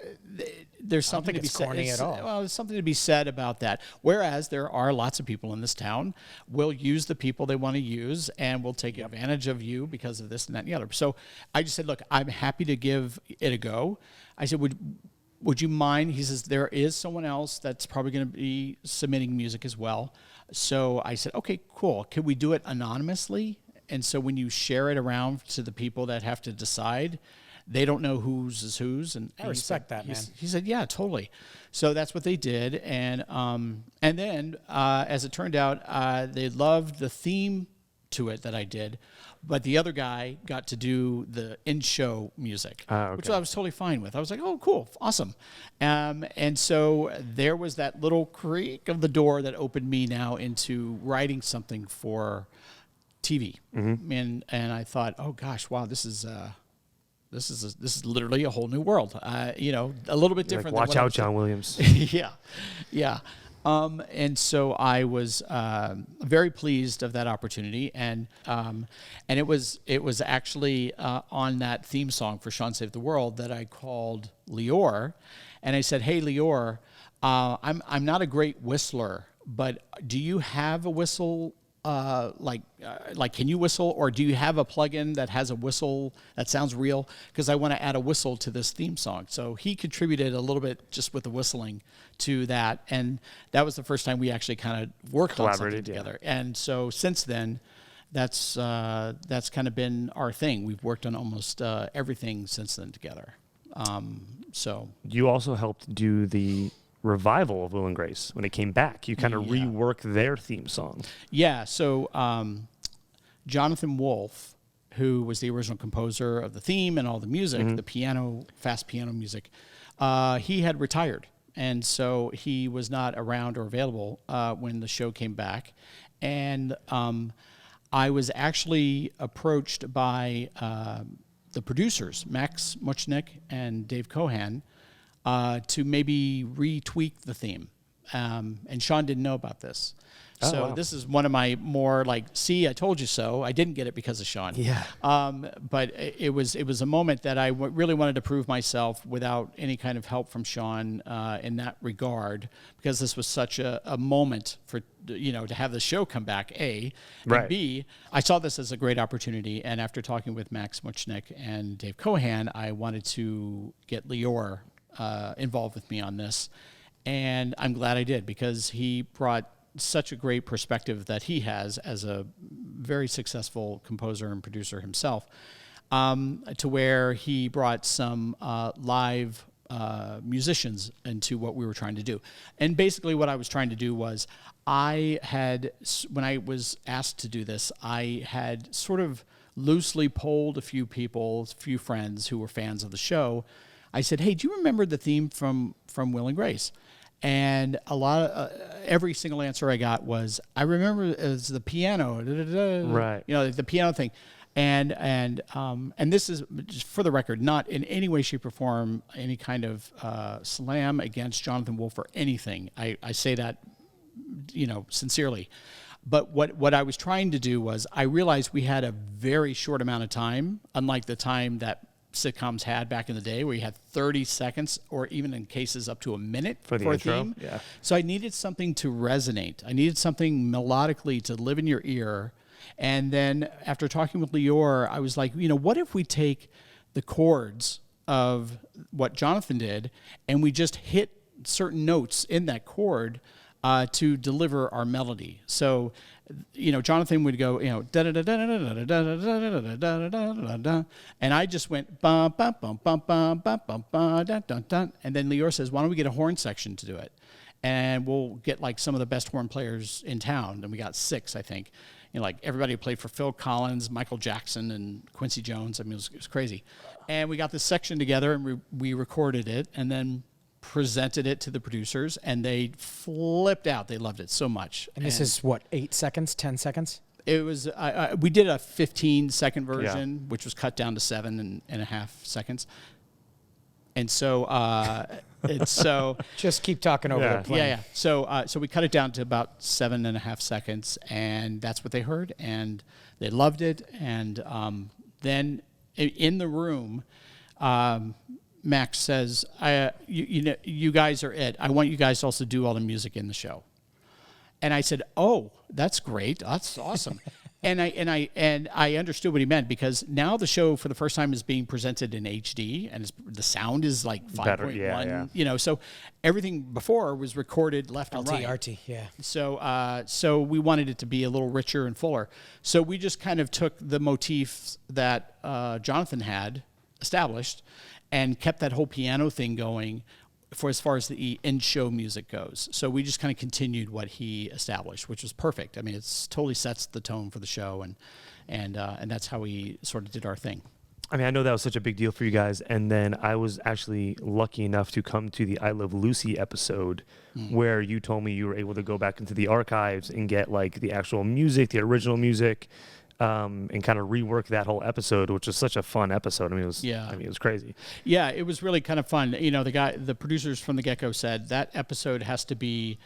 there's something to be said. Corny at all. Well, there's something to be said about that. Whereas there are lots of people in this town will use the people they want to use and will take advantage of you because of this and that and the other. So I just said, look, I'm happy to give it a go. I said, would you mind? He says, there is someone else that's probably going to be submitting music as well. So I said, okay, cool. Could we do it anonymously? And so when you share it around to the people that have to decide, they don't know whose is whose. And I respect that, man. He said, yeah, totally. So that's what they did. And then, as it turned out, they loved the theme to it that I did, but the other guy got to do the in-show music, which I was totally fine with. I was like, oh, cool, awesome. And so there was that little creak of the door that opened me now into writing something for TV. And I thought, oh gosh, wow, this is literally a whole new world. You know, a little bit different. Like, watch out, John Williams. Yeah. And so I was very pleased of that opportunity, and it was actually on that theme song for Sean Save the World that I called Lior, and I said, "Hey Lior, I'm not a great whistler, but do you have a whistle? Like, can you whistle, or do you have a plugin that has a whistle that sounds real? Because I want to add a whistle to this theme song." So he contributed a little bit just with the whistling to that, and that was the first time we actually kind of worked on something together. And so since then, that's kind of been our thing. We've worked on almost everything since then together. So you also helped do the revival of Will and Grace when it came back. You kind of reworked their theme song. Yeah. So Jonathan Wolfe, who was the original composer of the theme and all the music, the piano, fast piano music, he had retired. And so he was not around or available when the show came back. And I was actually approached by the producers, Max Muchnick and Dave Cohan, to maybe retweak the theme. And Sean didn't know about this. This is one of my more like, see, I told you so. I didn't get it because of Sean. Yeah. But it was a moment that I really wanted to prove myself without any kind of help from Sean in that regard, because this was such a moment for, to have the show come back, A. And B, I saw this as a great opportunity. And after talking with Max Muchnick and Dave Cohan, I wanted to get Lior involved with me on this. And I'm glad I did, because he brought such a great perspective that he has as a very successful composer and producer himself, to where he brought some live musicians into what we were trying to do. And basically what I was trying to do was, when I was asked to do this, I had sort of loosely polled a few people, a few friends who were fans of the show. I said, hey, do you remember the theme from Will and Grace? And every single answer I got was, I remember it was the piano, right? The piano thing, and this is, just for the record, not in any way, shape, or form any kind of slam against Jonathan Wolfe or anything. I say that, sincerely. But what I was trying to do was, I realized we had a very short amount of time, unlike the time that sitcoms had back in the day, where you had 30 seconds or even in cases up to a minute for a theme. Yeah. So I needed something to resonate. I needed something melodically to live in your ear. And then after talking with Lior, I was like, what if we take the chords of what Jonathan did and we just hit certain notes in that chord to deliver our melody. So, Jonathan would go, da da da da da da da da da da da da, and I just went bum bum bum bum bum bum bum bum da da da, and then Lior says, why don't we get a horn section to do it, and we'll get like some of the best horn players in town, and we got 6, I think. Like everybody who played for Phil Collins, Michael Jackson, and Quincy Jones. I mean, it was crazy. And we got this section together, and we recorded it, and then presented it to the producers, and they flipped out. They loved it so much. And this is what, 8 seconds, 10 seconds? It was, we did a 15-second version, which was cut down to 7.5 seconds. And so, just keep talking over the plane. Yeah. So we cut it down to about 7.5 seconds, and that's what they heard, and they loved it. And then in the room, Max says, you guys are it. I want you guys to also do all the music in the show. And I said, oh, that's great. That's awesome. and I understood what he meant, because now the show for the first time is being presented in HD, and the sound is like 5.1. So everything before was recorded left and right. RT, yeah. So we wanted it to be a little richer and fuller. So we just kind of took the motifs that Jonathan had established and kept that whole piano thing going, for as far as the in-show music goes. So we just kind of continued what he established, which was perfect. I mean, it's totally sets the tone for the show, and that's how we sort of did our thing. I mean, I know that was such a big deal for you guys, and then I was actually lucky enough to come to the I Love Lucy episode where you told me you were able to go back into the archives and get like the actual music, the original music, and kind of rework that whole episode, which was such a fun episode. I mean, it was crazy. Yeah, it was really kind of fun. You know, the producers from the get-go said that episode has to be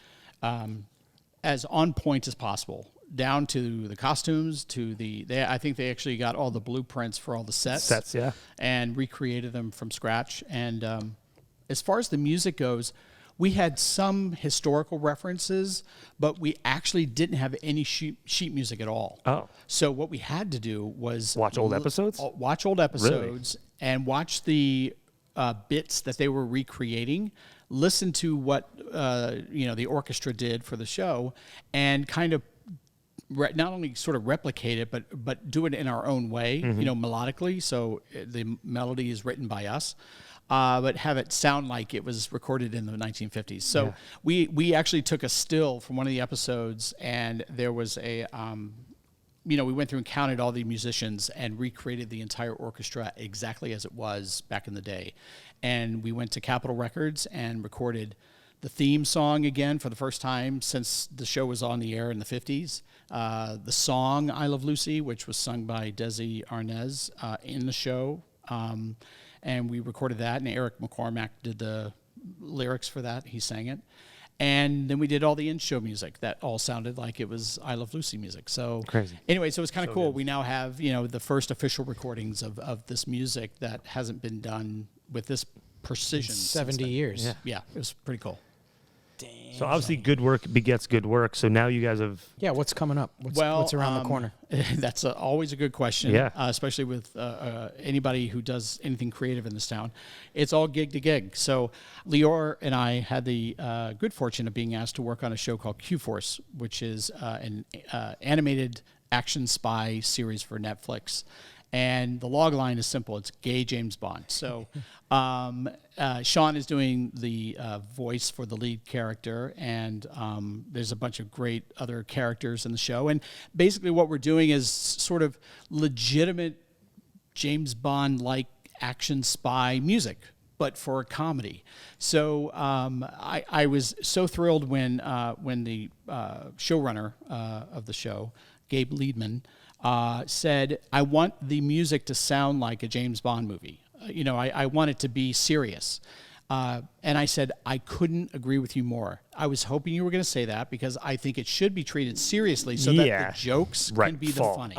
as on point as possible, down to the costumes, to I think they actually got all the blueprints for all the sets, yeah, and recreated them from scratch. And as far as the music goes, we had some historical references, but we actually didn't have any sheet music at all. Oh. So what we had to do was watch old episodes? Watch old episodes, really? And watch the bits that they were recreating, listen to what the orchestra did for the show, and kind of not only sort of replicate it, but do it in our own way, melodically. So the melody is written by us. But have it sound like it was recorded in the 1950s. So we actually took a still from one of the episodes, and there was a, we went through and counted all the musicians and recreated the entire orchestra exactly as it was back in the day. And we went to Capitol Records and recorded the theme song again for the first time since the show was on the air in the 50s. The song I Love Lucy, which was sung by Desi Arnaz in the show. And we recorded that, and Eric McCormack did the lyrics for that. He sang it. And then we did all the in-show music that all sounded like it was I Love Lucy music. So crazy. Anyway, so it's kind of cool. Good. We now have, the first official recordings of this music that hasn't been done with this precision. 70 years. Yeah, it was pretty cool. Dang. So obviously good work begets good work. So now you guys have... Yeah, what's coming up? What's around the corner? That's always a good question, yeah. Especially with anybody who does anything creative in this town. It's all gig to gig. So Lior and I had the good fortune of being asked to work on a show called Q-Force, which is an animated action spy series for Netflix. And the log line is simple. It's gay James Bond. So Sean is doing the voice for the lead character, and there's a bunch of great other characters in the show. And basically what we're doing is sort of legitimate James Bond-like action spy music, but for a comedy. So I was so thrilled when the showrunner of the show, Gabe Liedman, said, I want the music to sound like a James Bond movie. I want it to be serious. And I said, I couldn't agree with you more. I was hoping you were going to say that because I think it should be treated seriously so that the jokes can be the funny.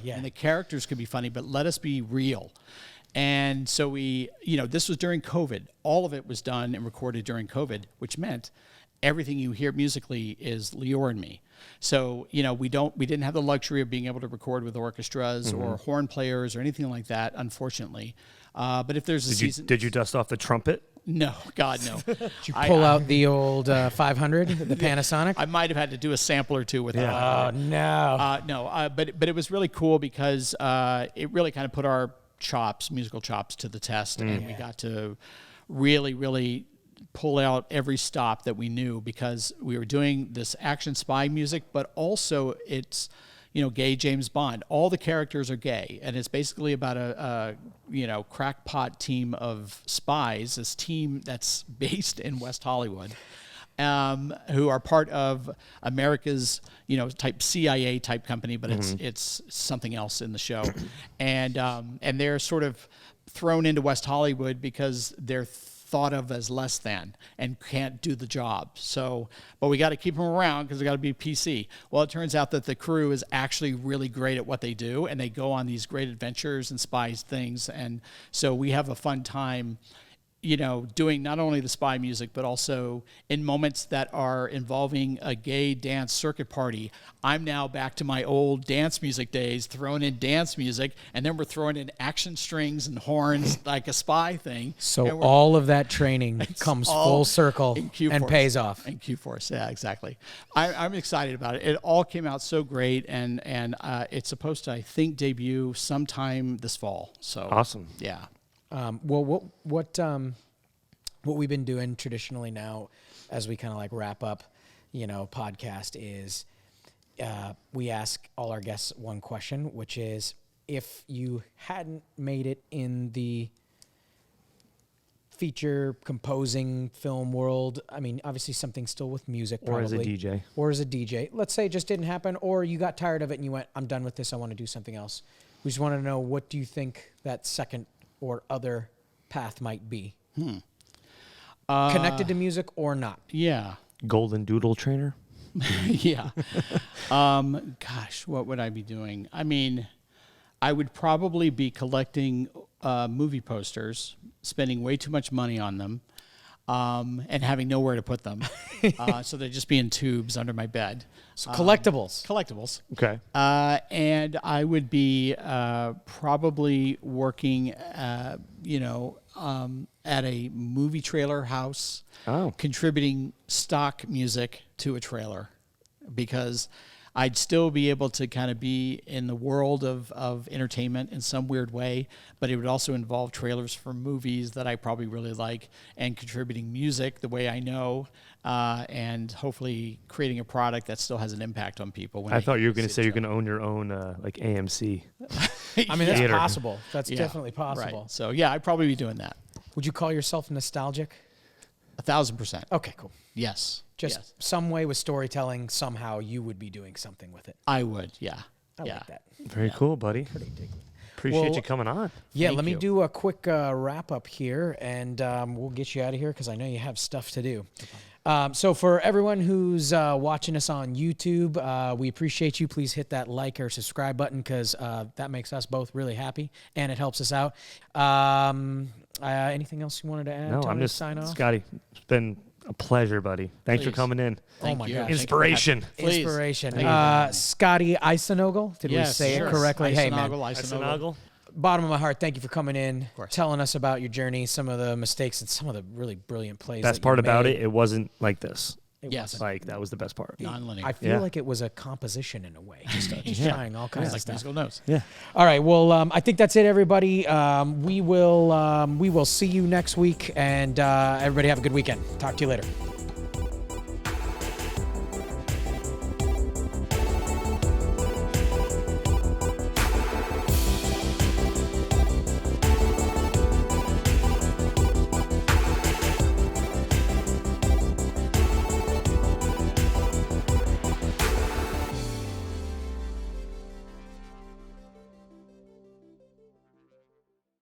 And the characters can be funny, but let us be real. And so we, this was during COVID. All of it was done and recorded during COVID, which meant everything you hear musically is Lior and me. So, we didn't have the luxury of being able to record with orchestras or horn players or anything like that, unfortunately. But if there's a season... Did you dust off the trumpet? No, God, no. Did you pull out the old 500, the Panasonic? I might have had to do a sample or two with that. Oh, no. No, but it was really cool because it really kind of put our musical chops to the test, and we got to really, really pull out every stop that we knew because we were doing this action spy music, but also it's, gay James Bond. All the characters are gay, and it's basically about a crackpot team of spies, this team that's based in West Hollywood, who are part of America's, type CIA type company, but it's something else in the show. And they're sort of thrown into West Hollywood because they're thought of as less than and can't do the job. So, but we got to keep them around because we got to be PC. Well, it turns out that the crew is actually really great at what they do, and they go on these great adventures and spies things. And so we have a fun time, doing not only the spy music, but also in moments that are involving a gay dance circuit party. I'm now back to my old dance music days, throwing in dance music, and then we're throwing in action strings and horns like a spy thing. So all of that training comes full circle and pays off. In Q-Force, yeah, exactly. I'm excited about it. It all came out so great, and it's supposed to, I think, debut sometime this fall. So awesome. Yeah. Well, what what we've been doing traditionally now, as we kind of like wrap up, podcast is we ask all our guests one question, which is, if you hadn't made it in the feature composing film world, I mean, obviously something still with music, probably. Or as a DJ. Let's say it just didn't happen, or you got tired of it and you went, I'm done with this, I want to do something else. We just want to know, what do you think that second or other path might be? Connected to music or not? Yeah. Golden Doodle Trainer? Yeah. Gosh, what would I be doing? I mean, I would probably be collecting movie posters, spending way too much money on them, and having nowhere to put them. So they'd just be in tubes under my bed. So collectibles. Collectibles. Okay. And I would be probably working, at a movie trailer house, contributing stock music to a trailer, because I'd still be able to kind of be in the world of entertainment in some weird way, but it would also involve trailers for movies that I probably really like, and contributing music the way I know, and hopefully creating a product that still has an impact on people. I thought you were going to say you're going to own your own like AMC. I mean, that's possible. That's definitely possible. Right. So yeah, I'd probably be doing that. Would you call yourself nostalgic? 1,000%. Okay, cool. Yes. Just some way with storytelling, somehow you would be doing something with it. I would, yeah. I like that. Very cool, buddy. Appreciate you coming on. Yeah, let me do a quick wrap up here, and we'll get you out of here because I know you have stuff to do. So for everyone who's watching us on YouTube, we appreciate you. Please hit that like or subscribe button, because that makes us both really happy, and it helps us out. Anything else you wanted to add? No, Tony, I'm just, sign off? Scotty, it's been a pleasure, buddy. Thanks for coming in. Thank you. Inspiration. Inspiration. Scotty Icenogle. Did we say it correctly? Icenogle, hey, man. Icenogle. Bottom of my heart, thank you for coming in, telling us about your journey, some of the mistakes, and some of the really brilliant plays. Best part about it wasn't like this. Yes. Like, that was the best part. Non-linear. I feel like it was a composition in a way, just trying all kinds of stuff. Musical notes. Yeah. All right. Well, I think that's it, everybody. We will see you next week, and everybody have a good weekend. Talk to you later.